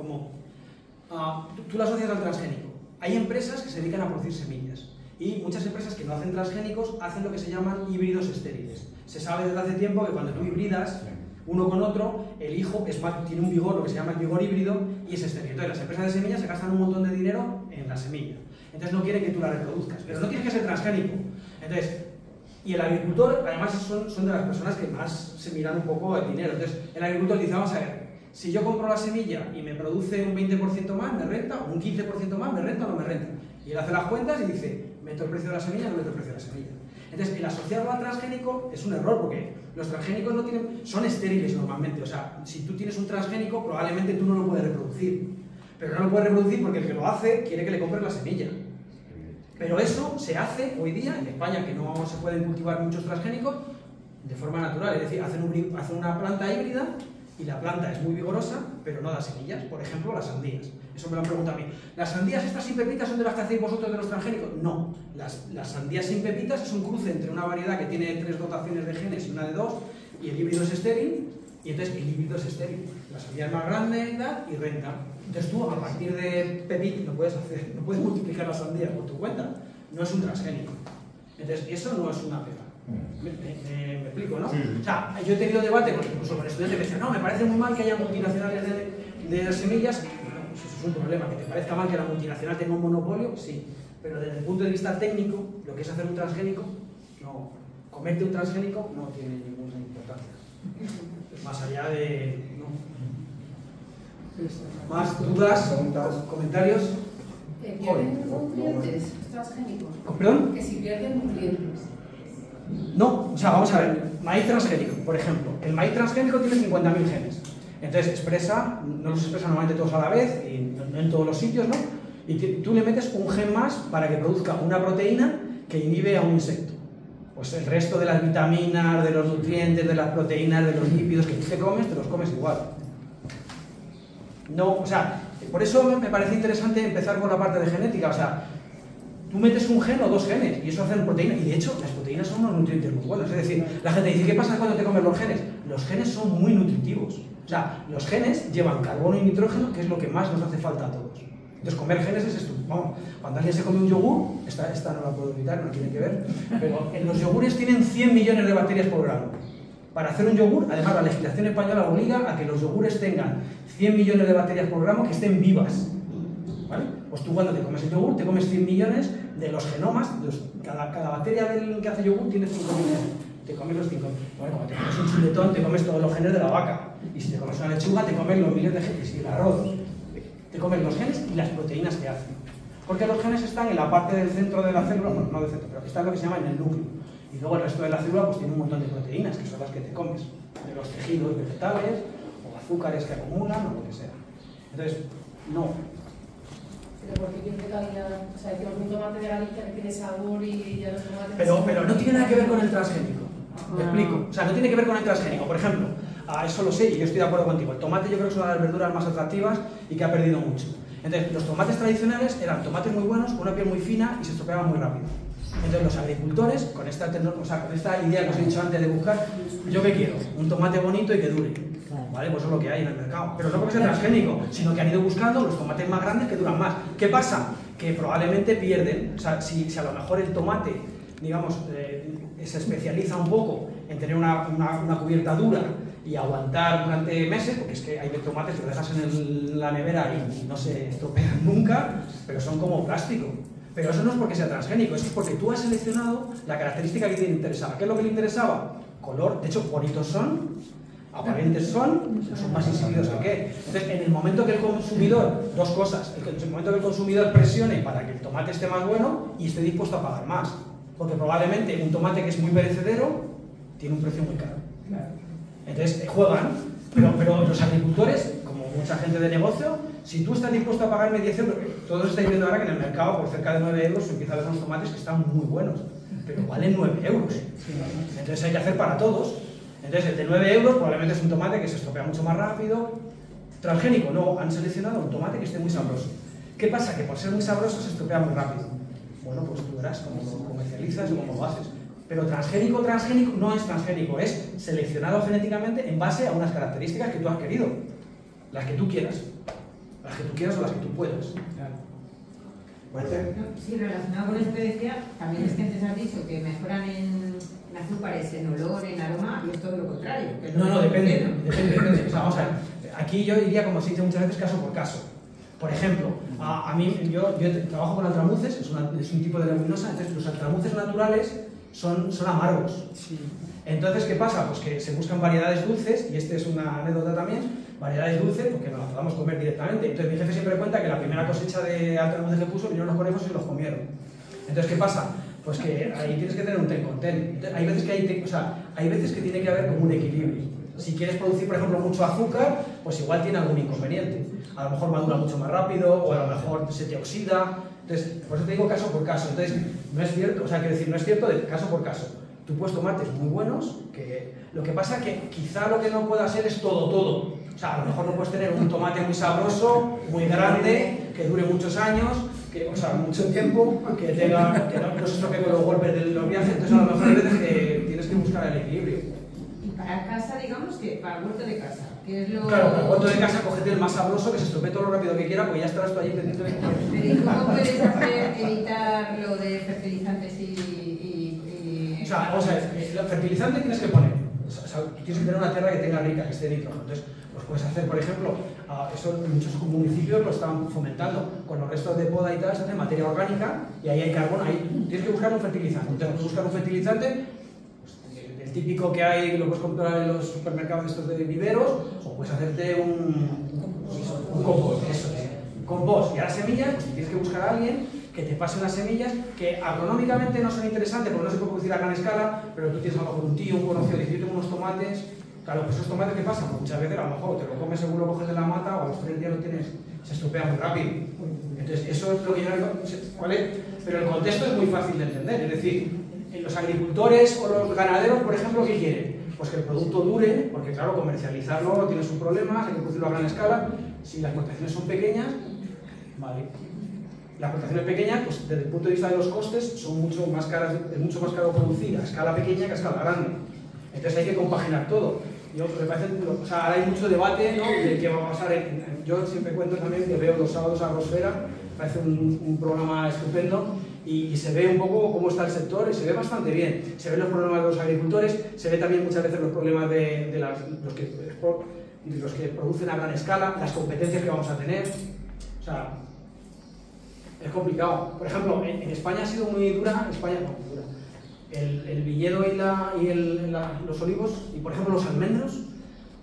tú lo asocias al transgénico. Hay empresas que se dedican a producir semillas y muchas empresas que no hacen transgénicos hacen lo que se llaman híbridos estériles. Se sabe desde hace tiempo que cuando tú hibridas uno con otro, el hijo tiene un vigor, lo que se llama el vigor híbrido, y es estéril. Entonces las empresas de semillas se gastan un montón de dinero en la semilla. Entonces no quieren que tú la reproduzcas, pero no tiene que ser transgénico. Entonces, y el agricultor, además, son de las personas que más se miran un poco el dinero. Entonces el agricultor dice: vamos a ver, si yo compro la semilla y me produce un 20% más, ¿me renta? ¿O un 15% más, me renta o no me renta? Y él hace las cuentas y dice, ¿meto el precio de la semilla o no meto el precio de la semilla? Entonces, el asociarlo al transgénico es un error, porque los transgénicos no son estériles normalmente. O sea, si tú tienes un transgénico, probablemente tú no lo puedes reproducir. Pero no lo puedes reproducir porque el que lo hace quiere que le compres la semilla. Pero eso se hace hoy día, en España, que no se pueden cultivar muchos transgénicos, de forma natural. Es decir, hacen una planta híbrida y la planta es muy vigorosa, pero no da semillas. Por ejemplo, las sandías. Eso me lo han preguntado a mí. ¿Las sandías estas sin pepitas son de las que hacéis vosotros de los transgénicos? No. Las sandías sin pepitas es un cruce entre una variedad que tiene 3 dotaciones de genes y una de 2, y el híbrido es estéril, y entonces el híbrido es estéril. La sandía es más grande y renta. Entonces tú, a partir de pepit, no puedes multiplicar las sandías por tu cuenta. No es un transgénico. Entonces, eso no es una pega. Me explico, ¿no? Sí. O sea, yo he tenido debate, incluso con estudiantes que decían, no, me parece muy mal que haya multinacionales de semillas. Bueno, pues eso es un problema. Que te parezca mal que la multinacional tenga un monopolio, sí. Pero desde el punto de vista técnico, lo que es hacer un transgénico, no. Comerte un transgénico no tiene ninguna importancia. Más allá de... ¿no? ¿Más dudas? ¿Comentarios? ¿Que pierden nutrientes transgénicos? ¿Perdón? Que si pierden nutrientes. No, o sea, vamos a ver, maíz transgénico, por ejemplo. El maíz transgénico tiene 50.000 genes. Entonces no los expresa normalmente todos a la vez, y no en todos los sitios, ¿no? Y tú le metes un gen más para que produzca una proteína que inhibe a un insecto. Pues el resto de las vitaminas, de los nutrientes, de las proteínas, de los lípidos que tú te los comes igual. No, o sea, por eso me parece interesante empezar por la parte de genética. O sea, tú metes un gen o 2 genes y eso hace proteína. Y de hecho, las proteínas son unos nutrientes muy buenos. Es decir, la gente dice, ¿qué pasa cuando te comes los genes? Los genes son muy nutritivos. O sea, los genes llevan carbono y nitrógeno, que es lo que más nos hace falta a todos. Entonces, comer genes es esto. Vamos, cuando alguien se come un yogur, esta no la puedo evitar, no tiene que ver, pero en los yogures tienen 100 millones de bacterias por gramo. Para hacer un yogur, además, la legislación española obliga a que los yogures tengan 100 millones de bacterias por gramo que estén vivas. ¿Vale? Pues tú cuando te comes el yogur, te comes 100 millones de los genomas, cada bacteria que hace yogur tiene 5 millones. Te comes los 5. Bueno, cuando te comes un chuletón, te comes todos los genes de la vaca. Y si te comes una lechuga, te comes los millones de genes. Y el arroz, te comes los genes y las proteínas que hacen. Porque los genes están en la parte del centro de la célula, bueno, no del centro, pero está en lo que se llama en el núcleo. Y luego el resto de la célula pues tiene un montón de proteínas, que son las que te comes. De los tejidos vegetales, o azúcares que acumulan, o lo que sea. Entonces, no. Pero ¿por qué tiene calidad? O sea, que un tomate de Galicia que tiene sabor y ya los tomates... Pero no tiene nada que ver con el transgénico. Te explico. O sea, no tiene que ver con el transgénico. Por ejemplo, eso lo sé y yo estoy de acuerdo contigo. El tomate yo creo que es una de las verduras más atractivas y que ha perdido mucho. Entonces, los tomates tradicionales eran tomates muy buenos, con una piel muy fina y se estropeaban muy rápido. Entonces, los agricultores, con esta idea que os he dicho antes de buscar, ¿yo qué quiero? Un tomate bonito y que dure. ¿Vale? Pues eso es lo que hay en el mercado. Pero no porque sea transgénico, sino que han ido buscando los tomates más grandes que duran más. ¿Qué pasa? Que probablemente pierden. O sea, si a lo mejor el tomate, digamos, se especializa un poco en tener una cubierta dura y aguantar durante meses, porque es que hay tomates que lo dejas en la nevera y no se estropean nunca, pero son como plástico. Pero eso no es porque sea transgénico, eso es porque tú has seleccionado la característica que te interesaba. ¿Qué es lo que le interesaba? Color, de hecho, bonitos son, aparentes son más insípidos que qué. Entonces, en el momento que el consumidor, dos cosas, en el momento que el consumidor presione para que el tomate esté más bueno y esté dispuesto a pagar más, porque probablemente un tomate que es muy perecedero tiene un precio muy caro. Entonces, juegan, pero los agricultores, como mucha gente de negocio, si tú estás dispuesto a pagarme 10 euros, todos estáis viendo ahora que en el mercado por cerca de 9 euros se empieza a ver unos tomates que están muy buenos, pero valen 9 euros. Entonces hay que hacer para todos. Entonces el de 9 euros probablemente es un tomate que se estropea mucho más rápido. Transgénico, no, han seleccionado un tomate que esté muy sabroso. ¿Qué pasa? Que por ser muy sabroso se estropea muy rápido. Bueno, pues tú verás cómo lo comercializas y cómo lo haces. Pero transgénico no es transgénico, es seleccionado genéticamente en base a unas características que tú has querido. Las que tú quieras. Las que tú quieras o las que tú puedas. Sí, relacionado con esto que decía, también es que antes has dicho que mejoran en azúcares, en olor, en aroma, y es todo lo contrario. No, depende. O sea, vamos a ver, aquí yo diría, como se dice muchas veces, caso por caso. Por ejemplo, a mí, yo trabajo con altramuces, es un tipo de leguminosa, entonces los altramuces naturales son amargos. Sí. Entonces, ¿qué pasa? Pues que se buscan variedades dulces, y esta es una anécdota también, variedades dulces porque nos las podamos comer directamente. Entonces mi jefe siempre cuenta que la primera cosecha de altramuces que puso, vinieron los conejos y se los comieron. Entonces, ¿qué pasa? Pues que ahí tienes que tener un ten con ten. Entonces, hay veces que tiene que haber como un equilibrio. Si quieres producir, por ejemplo, mucho azúcar, pues igual tiene algún inconveniente. A lo mejor madura mucho más rápido, o a lo mejor se te oxida. Entonces, por eso te digo caso por caso. Entonces, no es cierto, o sea, quiero decir, no es cierto de caso por caso. Tú puedes tomates muy buenos, que lo que pasa es que quizá lo que no pueda ser es todo. O sea, a lo mejor no puedes tener un tomate muy sabroso, muy grande, que dure muchos años, o sea, mucho tiempo, que no se estropee con los golpes de los viajes. Entonces, a lo mejor hay veces que tienes que buscar el equilibrio. Y para casa, digamos que para el huerto de casa, ¿qué es lo...? Claro, para el huerto de casa, cógete el más sabroso, que se estropee todo lo rápido que quiera, pues ya estarás tú allí pendiente de comer. Pero ¿y cómo puedes evitar lo de fertilizantes O sea, vamos a ver, el fertilizante tienes que poner, o sea, tienes que tener una tierra que tenga rica, que esté de nitrógeno. Entonces, pues puedes hacer, por ejemplo, eso en muchos municipios lo están fomentando, con los restos de poda y tal, se hace materia orgánica y ahí hay carbono, ahí tienes que buscar un fertilizante. Tienes que buscar un fertilizante, pues, el típico que hay, lo puedes comprar en los supermercados estos de viveros, o puedes hacerte un compost, eso es, compost. Y a las semillas, pues tienes que buscar a alguien que te pase unas semillas que agronómicamente no son interesantes porque no se puede producir a gran escala, pero tú tienes a lo mejor un tío, un conocido, dice, yo tengo unos tomates. Claro, pues esos tomates, ¿qué pasa? Pues muchas veces a lo mejor te lo comes según lo coges de la mata o a los 3 días lo tienes, se estropea muy rápido. Entonces, eso es lo que yo digo, ¿cuál es? Pero el contexto es muy fácil de entender, es decir, los agricultores o los ganaderos, por ejemplo, ¿qué quieren? Pues que el producto dure, porque claro, comercializarlo tiene sus problemas, hay que producirlo a gran escala. Si las explotaciones son pequeñas, vale. Las explotaciones pequeñas, pues desde el punto de vista de los costes, son mucho más caras, es mucho más caro producir a escala pequeña que a escala grande. Entonces hay que compaginar todo. Yo, me parece, o sea, ahora hay mucho debate, ¿no?, de qué va a pasar. Yo siempre cuento también que veo los sábados a Agrosfera, me parece un programa estupendo, y se ve un poco cómo está el sector y se ve bastante bien. Se ven los problemas de los agricultores, se ve también muchas veces los problemas de los que producen a gran escala, las competencias que vamos a tener. O sea, es complicado. Por ejemplo, en España ha sido muy dura, el viñedo y los olivos, y por ejemplo los almendros.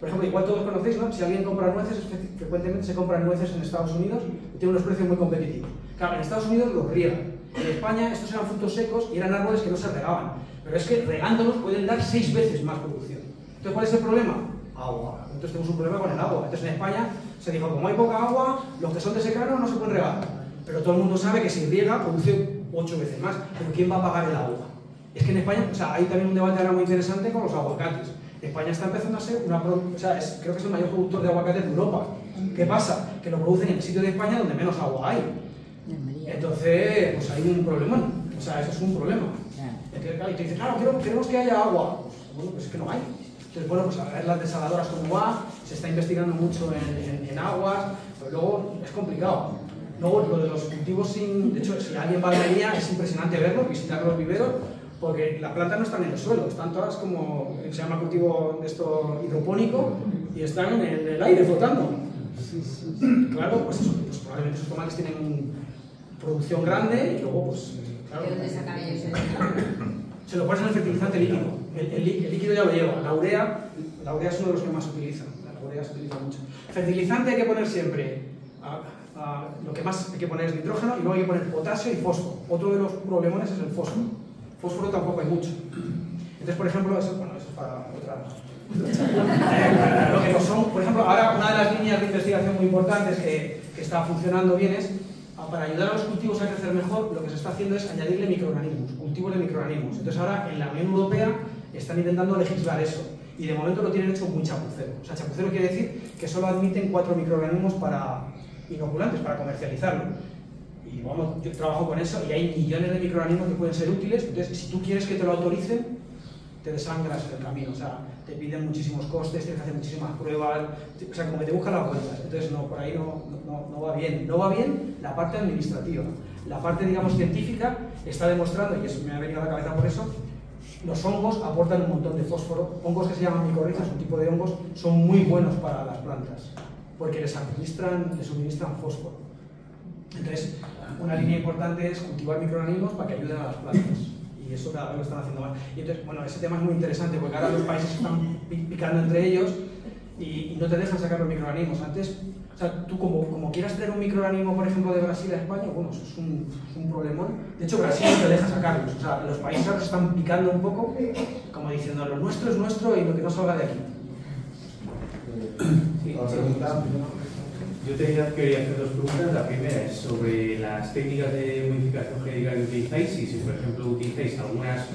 Por ejemplo, igual todos conocéis, ¿no? Si alguien compra nueces, frecuentemente se compran nueces en Estados Unidos y tiene unos precios muy competitivos. Claro, en Estados Unidos los riegan. En España estos eran frutos secos y eran árboles que no se regaban. Pero es que regándolos pueden dar 6 veces más producción. Entonces, ¿cuál es el problema? Agua. Entonces tenemos un problema con el agua. Entonces en España se dijo, como hay poca agua, los que son de secano no se pueden regar. Pero todo el mundo sabe que si riega produce 8 veces más. Pero ¿quién va a pagar el agua? Es que en España, o sea, hay también un debate ahora muy interesante con los aguacates. España está empezando a ser creo que es el mayor productor de aguacates de Europa. ¿Qué pasa? Que lo producen en el sitio de España donde menos agua hay. Entonces, pues hay un problema. O sea, eso es un problema. Entonces, claro, y te dicen, claro, queremos que haya agua. Pues, bueno, pues es que no hay. Entonces, bueno, pues a ver las desaladoras cómo va, se está investigando mucho en aguas, pero luego es complicado. Luego, lo de los cultivos de hecho, si alguien va a Almería, es impresionante verlo, visitar los viveros, porque las plantas no están en el suelo, están todas como, se llama cultivo de esto hidropónico, y están en el aire flotando. Claro, pues eso, pues probablemente esos tomates tienen producción grande y luego, pues, claro. ¿De dónde sacan ellos el Se lo pones en el fertilizante líquido. El líquido ya lo lleva. La urea es uno de los que más se utiliza. La urea se utiliza mucho. Fertilizante hay que poner siempre. Lo que más hay que poner es nitrógeno y luego hay que poner potasio y fósforo. Otro de los problemones es el fósforo. Fósforo tampoco hay mucho. Entonces, por ejemplo, eso es para otra. Lo que no son, por ejemplo, ahora una de las líneas de investigación muy importantes que está funcionando bien es, para ayudar a los cultivos a crecer mejor, lo que se está haciendo es añadirle microorganismos, cultivos de microorganismos. Entonces ahora en la Unión Europea están intentando legislar eso y de momento lo tienen hecho muy chapucero. O sea, chapucero quiere decir que solo admiten 4 microorganismos para inoculantes, para comercializarlo. Y vamos, yo trabajo con eso y hay millones de microorganismos que pueden ser útiles. Entonces, si tú quieres que te lo autoricen, te desangras en el camino. O sea, te piden muchísimos costes, tienes que hacer muchísimas pruebas, o sea, como que te buscan las vueltas. Entonces, no, por ahí no va bien. No va bien la parte administrativa. La parte, digamos, científica está demostrando, y eso me ha venido a la cabeza por eso, los hongos aportan un montón de fósforo. Hongos que se llaman micorrizas, un tipo de hongos, son muy buenos para las plantas, porque les suministran fósforo. Entonces, una línea importante es cultivar microorganismos para que ayuden a las plantas. Y eso cada vez lo están haciendo más. Y entonces, bueno, ese tema es muy interesante porque ahora los países están picando entre ellos y no te dejan sacar los microorganismos. Antes, o sea, tú como quieras traer un microorganismo, por ejemplo, de Brasil a España, bueno, eso es un problemón. De hecho, Brasil no te deja sacarlos. O sea, los países ahora se están picando un poco, como diciendo, lo nuestro es nuestro y lo que no salga de aquí. Sí, yo quería hacer dos preguntas. La primera es sobre las técnicas de modificación genética que utilizáis y si, por ejemplo, utilizáis algunas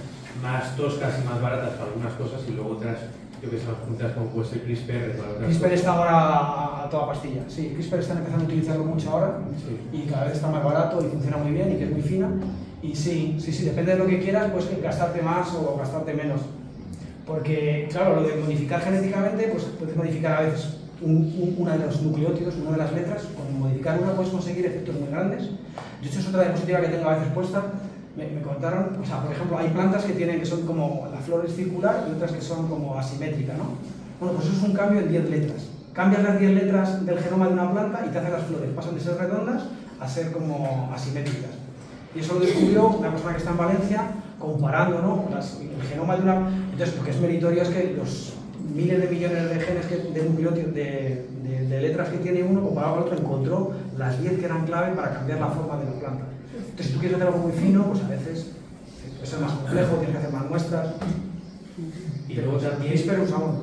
más toscas y más baratas para algunas cosas y luego otras, yo que sé, las puntas como puede ser CRISPR para otras CRISPR cosas. está ahora a toda pastilla. Sí, CRISPR están empezando a utilizarlo mucho ahora y cada vez está más barato y funciona muy bien y que es muy fina. Y sí, depende de lo que quieras, puedes gastarte más o gastarte menos. Porque, claro, lo de modificar genéticamente, pues puedes modificar a veces uno de los nucleótidos, una de las letras. Con modificar una puedes conseguir efectos muy grandes. De hecho, es otra diapositiva que tengo a veces puesta. Me contaron, o sea, por ejemplo, hay plantas que son como, la flor es circular y otras que son como asimétricas, ¿no? Bueno, pues eso es un cambio en 10 letras. Cambias las 10 letras del genoma de una planta y te hace las flores. Pasan de ser redondas a ser como asimétricas. Y eso lo descubrió una persona que está en Valencia, comparando, ¿no?, el genoma de una... Entonces, lo que es meritorio es que los miles de millones de genes de nucleótidos, de letras que tiene uno, comparado con el otro, encontró las 10 que eran clave para cambiar la forma de la planta. Entonces, si tú quieres hacer algo muy fino, pues a veces puede ser más complejo, tienes que hacer más muestras. Y luego también, CRISPR usamos.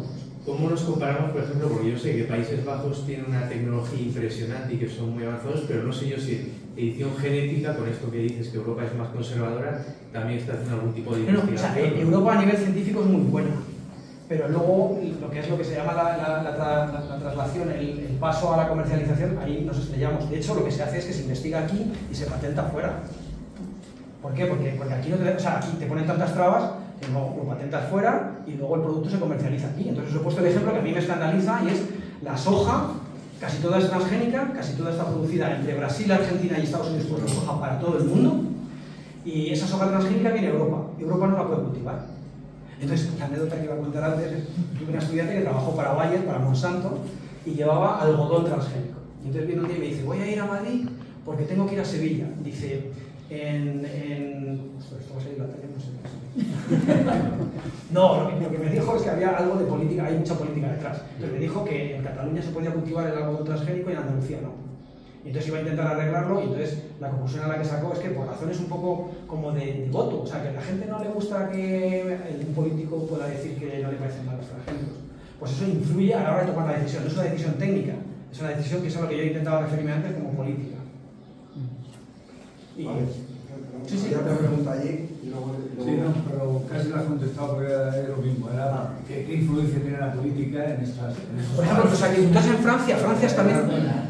¿cómo nos comparamos, por ejemplo? Porque yo sé que Países Bajos tienen una tecnología impresionante y que son muy avanzados, pero no sé yo si edición genética, con esto que dices que Europa es más conservadora, también está haciendo algún tipo de investigación. O sea, Europa a nivel científico es muy buena, pero luego lo que se llama la traslación, el paso a la comercialización, ahí nos estrellamos. De hecho, lo que se hace es que se investiga aquí y se patenta fuera. ¿Por qué? Porque aquí, aquí te ponen tantas trabas que luego lo patentas fuera y luego el producto se comercializa aquí. Entonces os he puesto el ejemplo que a mí me escandaliza y es la soja, casi toda es transgénica, casi toda está producida entre Brasil, Argentina y Estados Unidos, pues la soja para todo el mundo. Y esa soja transgénica viene a Europa. Europa no la puede cultivar. Entonces, la anécdota que iba a contar antes es tuve una estudiante que trabajó para Bayer, para Monsanto, y llevaba algodón transgénico. Y entonces viene un día y me dice, voy a ir a Madrid porque tengo que ir a Sevilla. Dice, esto va a salir la tele, no sé qué. No, lo que me dijo es que había algo de política, hay mucha política detrás. Entonces me dijo que en Cataluña se podía cultivar el algodón transgénico y en Andalucía no. Y entonces iba a intentar arreglarlo y entonces la conclusión a la que sacó es que por razones un poco como de voto, o sea, que a la gente no le gusta que un político pueda decir que no le parecen mal los transgénicos. Pues eso influye a la hora de tomar la decisión, no es una decisión técnica, es una decisión que es a lo que yo intentaba referirme antes como política. Y... Vale. Sí. Ya te pregunto allí y luego... Sí, no, pero casi lo has contestado porque es lo mismo. Era ¿qué influencia tiene la política en estas... Por ejemplo, los agricultores en Francia es también...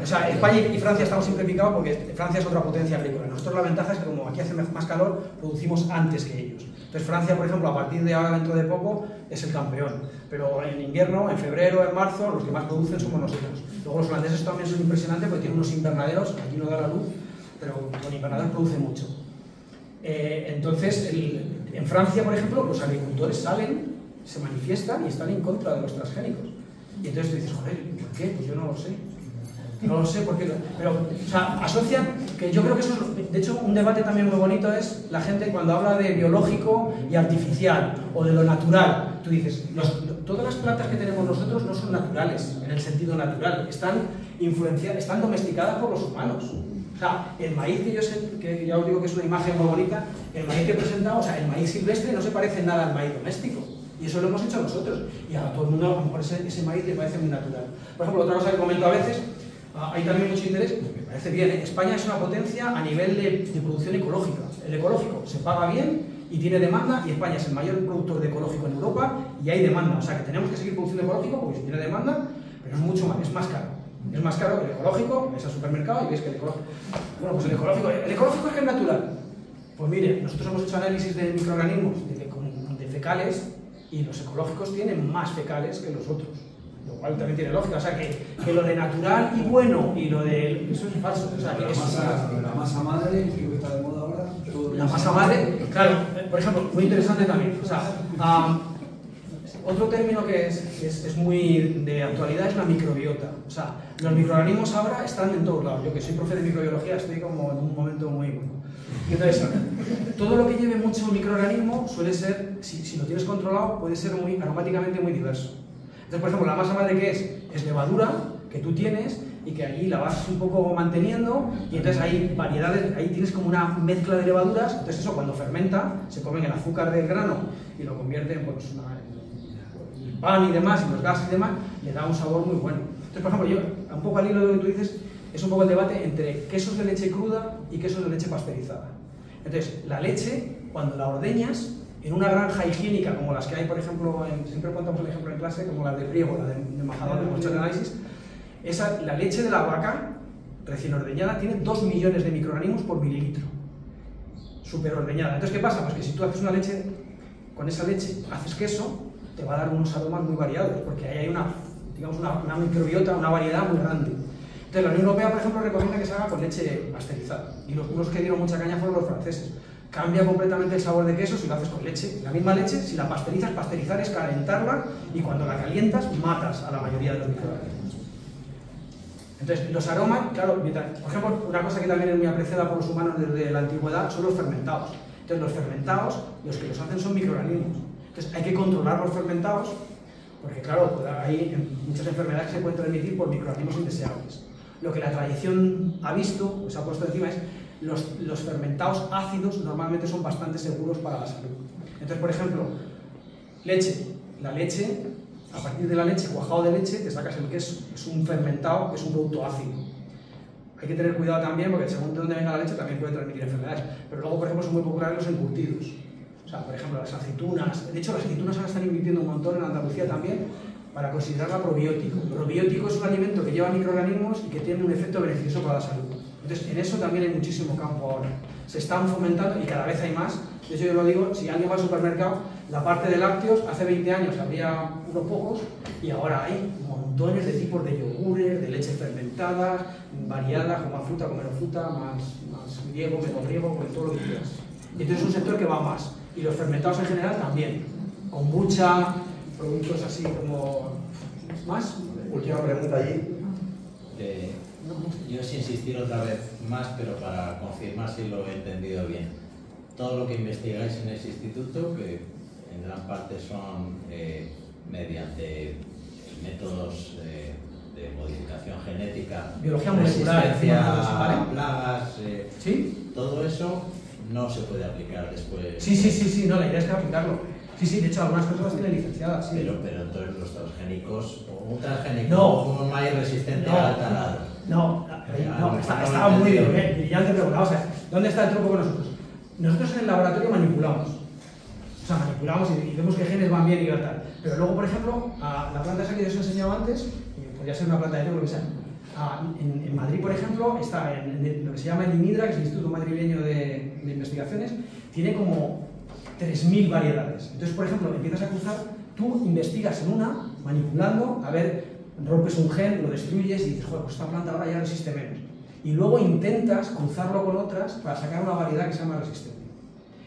O sea, España y Francia estamos siempre picados porque Francia es otra potencia agrícola. Nosotros la ventaja es que como aquí hace más calor, producimos antes que ellos. Entonces Francia, por ejemplo, a partir de ahora, dentro de poco, es el campeón. Pero en invierno, en febrero, en marzo, los que más producen somos nosotros. Luego los holandeses también son impresionantes porque tienen unos invernaderos, aquí no da la luz, pero con invernaderos producen mucho. Entonces, en Francia, por ejemplo, los agricultores salen, se manifiestan y están en contra de los transgénicos. Y entonces tú dices, joder, ¿por qué? Pues yo no lo sé. No lo sé por qué. Pero, o sea, asocian, que yo creo que eso es, de hecho, un debate también muy bonito es la gente cuando habla de biológico y artificial o de lo natural. Tú dices, todas las plantas que tenemos nosotros no son naturales, en el sentido natural, están influenciadas, están domesticadas por los humanos. O sea, el maíz que yo sé, que ya os digo que es una imagen muy bonita, el maíz que he presentado, o sea, el maíz silvestre no se parece en nada al maíz doméstico. Y eso lo hemos hecho nosotros. Y a todo el mundo a lo mejor ese maíz le parece muy natural. Por ejemplo, otra cosa que comento a veces, hay también mucho interés, me parece bien, España es una potencia a nivel de producción ecológica. El ecológico se paga bien y tiene demanda, y España es el mayor productor de ecológico en Europa y hay demanda. O sea, que tenemos que seguir produciendo ecológico porque si tiene demanda, pero es mucho más, es más caro. Es más caro que el ecológico, ves al supermercado y ves que el ecológico... Bueno, pues el ecológico es que es natural. Pues mire, nosotros hemos hecho análisis de microorganismos, de fecales, y los ecológicos tienen más fecales que los otros. Lo cual también tiene lógica. O sea, que lo de natural y bueno y lo de... Eso es falso. O sea, que la masa madre, que está de moda ahora... La masa madre, claro, por ejemplo, muy interesante también. O sea, otro término que es muy de actualidad es la microbiota. O sea, los microorganismos ahora están en todos lados. Yo que soy profe de microbiología estoy como en un momento muy bueno. Y entonces, todo lo que lleve mucho microorganismo suele ser, si lo tienes controlado, puede ser muy aromáticamente muy diverso. Entonces, por ejemplo, la masa madre que es levadura que tú tienes y que allí la vas un poco manteniendo y entonces hay variedades, ahí tienes como una mezcla de levaduras, entonces eso cuando fermenta se comen el azúcar del grano y lo convierte en pues, el pan y demás, y los gases y demás, le da un sabor muy bueno. Entonces, por ejemplo, yo, un poco al hilo de lo que tú dices, es un poco el debate entre quesos de leche cruda y quesos de leche pasteurizada. Entonces, la leche, cuando la ordeñas, en una granja higiénica como las que hay, por ejemplo, siempre contamos el ejemplo en clase, como la de Priego, la de embajador de muestras de análisis, la leche de la vaca recién ordeñada tiene 2 millones de microorganismos por mililitro. Súper ordeñada. Entonces, ¿qué pasa? Pues que si tú haces una leche, con esa leche haces queso, te va a dar unos aromas muy variados, porque ahí hay digamos, una microbiota, una variedad muy grande. Entonces, la Unión Europea, por ejemplo, recomienda que se haga con leche pasteurizada. Y los unos que dieron mucha caña fueron los franceses. Cambia completamente el sabor de queso si lo haces con leche. La misma leche, si la pasteurizas, pasteurizar es calentarla y cuando la calientas, matas a la mayoría de los microorganismos. Entonces, los aromas, claro, por ejemplo, una cosa que también es muy apreciada por los humanos desde la antigüedad son los fermentados. Entonces, los fermentados, los que los hacen son microorganismos. Entonces, hay que controlar los fermentados, porque claro, hay muchas enfermedades que se pueden transmitir por microorganismos indeseables. Lo que la tradición ha visto, o se ha puesto encima, es los fermentados ácidos normalmente son bastante seguros para la salud. Entonces, por ejemplo, leche. La leche, a partir de la leche, cuajado de leche, te sacas el queso. Es un fermentado que es un producto ácido. Hay que tener cuidado también porque según de dónde venga la leche también puede transmitir enfermedades. Pero luego, por ejemplo, son muy populares los encurtidos. O sea, por ejemplo, las aceitunas. De hecho, las aceitunas ahora están invirtiendo un montón en Andalucía también para considerarla probiótico. Probiótico es un alimento que lleva microorganismos y que tiene un efecto beneficioso para la salud. Entonces, en eso también hay muchísimo campo ahora. Se están fomentando y cada vez hay más. De hecho, yo lo digo, si alguien va al supermercado, la parte de lácteos, hace 20 años habría unos pocos y ahora hay montones de tipos de yogures, de leches fermentadas, variadas, con más fruta, con menos fruta, más griego, menos griego, con todo lo que quieras. Y entonces es un sector que va más. Y los fermentados en general también. Kombucha, productos así como más. Última pregunta allí. Yo es insistir otra vez más, pero para confirmar si lo he entendido bien. Todo lo que investigáis en ese instituto, que en gran parte son mediante métodos de modificación genética, biología molecular, resistencia a plagas, ¿sí? Todo eso no se puede aplicar después. Sí, no, la idea es que aplicarlo. Sí, de hecho algunas personas tienen licenciadas, sí. Pero entonces los transgénicos, o un transgénico como un maíz resistente al talado. No, estaba muy bien, brillante pregunta. O sea, ¿dónde está el truco con nosotros? Nosotros en el laboratorio manipulamos. O sea, manipulamos y vemos que genes van bien y tal. Pero luego, por ejemplo, la planta esa que yo os he enseñado antes, podría ser una planta de té o lo que sea. En Madrid, por ejemplo, está en lo que se llama el IMIDRA, que es el Instituto Madrileño de Investigaciones, tiene como 3.000 variedades. Entonces, por ejemplo, empiezas a cruzar, tú investigas en una, manipulando, a ver, rompes un gen, lo destruyes y dices, joder, pues esta planta ahora ya resiste menos. Y luego intentas cruzarlo con otras para sacar una variedad que sea más resistente.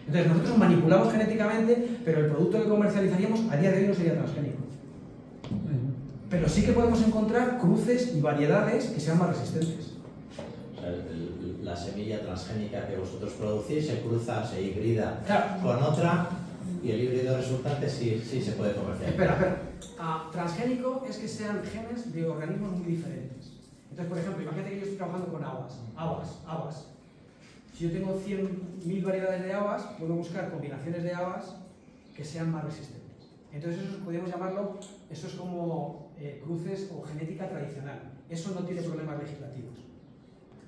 Entonces, nosotros manipulamos genéticamente, pero el producto que comercializaríamos a día de hoy no sería transgénico. Pero sí que podemos encontrar cruces y variedades que sean más resistentes. O sea, la semilla transgénica que vosotros producís se cruza, se hibrida con otra y el híbrido resultante sí se puede comercializar. Espera. Transgénico es que sean genes de organismos muy diferentes. Entonces, por ejemplo, imagínate que yo estoy trabajando con habas. Si yo tengo 100.000 variedades de habas, puedo buscar combinaciones de habas que sean más resistentes. Entonces, eso podríamos llamarlo, eso es como cruces o genética tradicional. Eso no tiene problemas legislativos.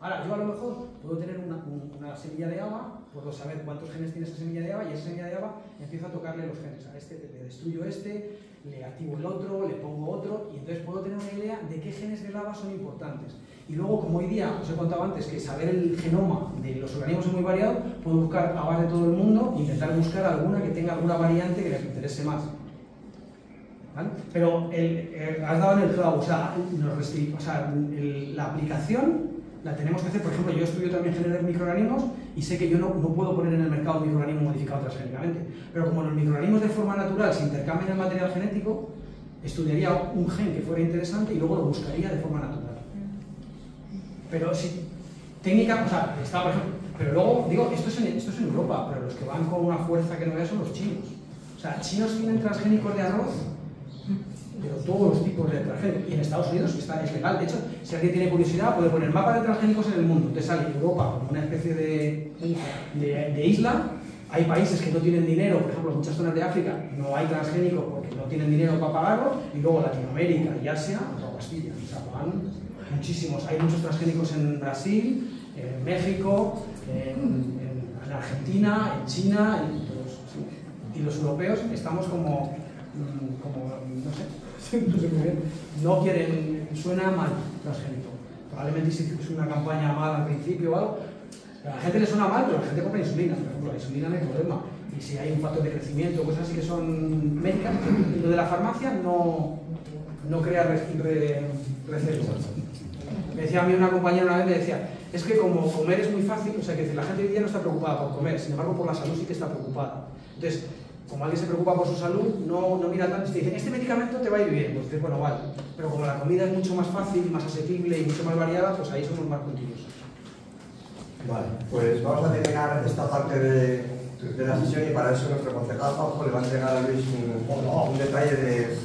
Ahora, yo a lo mejor puedo tener una semilla de haba, puedo saber cuántos genes tiene esa semilla de haba y esa semilla de haba empiezo a tocarle los genes. A este le destruyo le activo el otro, le pongo otro y entonces puedo tener una idea de qué genes del haba son importantes. Y luego, como hoy día, os he contado antes, que saber el genoma de los organismos es muy variado, puedo buscar habas de todo el mundo e intentar buscar alguna que tenga alguna variante que les interese más. ¿Vale? Pero has dado en el clavo, la aplicación la tenemos que hacer. Por ejemplo, yo estudio también generar microorganismos y sé que yo no puedo poner en el mercado un microorganismo modificado transgénicamente. Pero como los microorganismos de forma natural se intercambian el material genético, estudiaría un gen que fuera interesante y luego lo buscaría de forma natural. Pero si técnica, está, por ejemplo, pero luego, digo, esto es en Europa, pero los que van con una fuerza que no veas son los chinos. O sea, chinos tienen transgénicos de arroz pero todos los tipos de transgénicos. Y en Estados Unidos es legal. De hecho, si alguien tiene curiosidad, puede poner mapa de transgénicos en el mundo. Te sale Europa como una especie de isla. Hay países que no tienen dinero, por ejemplo, en muchas zonas de África no hay transgénicos porque no tienen dinero para pagarlo, y luego Latinoamérica y Asia, o Castilla. O sea, van muchísimos. Hay muchos transgénicos en Brasil, en México, en Argentina, en China, y los europeos estamos como no sé muy bien, no quieren, suena mal transgénico. Probablemente si es una campaña mal al principio o algo, a la gente le suena mal, pero la gente compra insulina, por ejemplo, la insulina no hay problema. Y si hay un factor de crecimiento, cosas así que son médicas, lo de la farmacia no crea recelos. Me decía a mí una compañera una vez, me decía, es que como comer es muy fácil, o sea, que la gente hoy día no está preocupada por comer, sin embargo por la salud sí que está preocupada. Entonces, como alguien se preocupa por su salud, no mira tanto, te dicen, este medicamento te va a ir bien, pues dices, bueno, vale, pero como la comida es mucho más fácil, más asequible y mucho más variada, pues ahí somos más continuosos. Vale, pues vamos a terminar esta parte de la sesión y para eso nuestro concejal Juanjo le va a entregar a Luis un detalle de...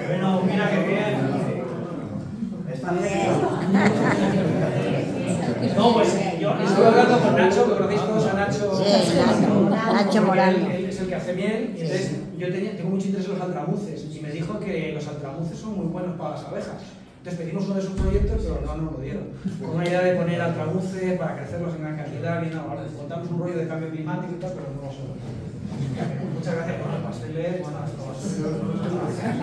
Bueno, mira qué bien. Está bien. No, pues yo estoy hablando con Nacho, que conocéis todos a Nacho. Sí, Nacho Morán. Él es el que hace miel, y entonces yo tengo mucho interés en los altramuces, y me dijo que los altramuces son muy buenos para las abejas. Entonces pedimos uno de sus proyectos, pero no nos lo dieron. Con una idea de poner altramuces para crecerlos en gran cantidad, y nada, ahora contamos un rollo de cambio climático y tal, pero no lo sé. Muchas gracias por los pasteles, bueno, muchas gracias.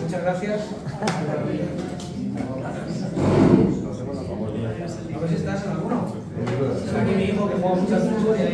Muchas gracias. A ver si estás en alguno. Está aquí mi hijo que juega mucho al fútbol y hay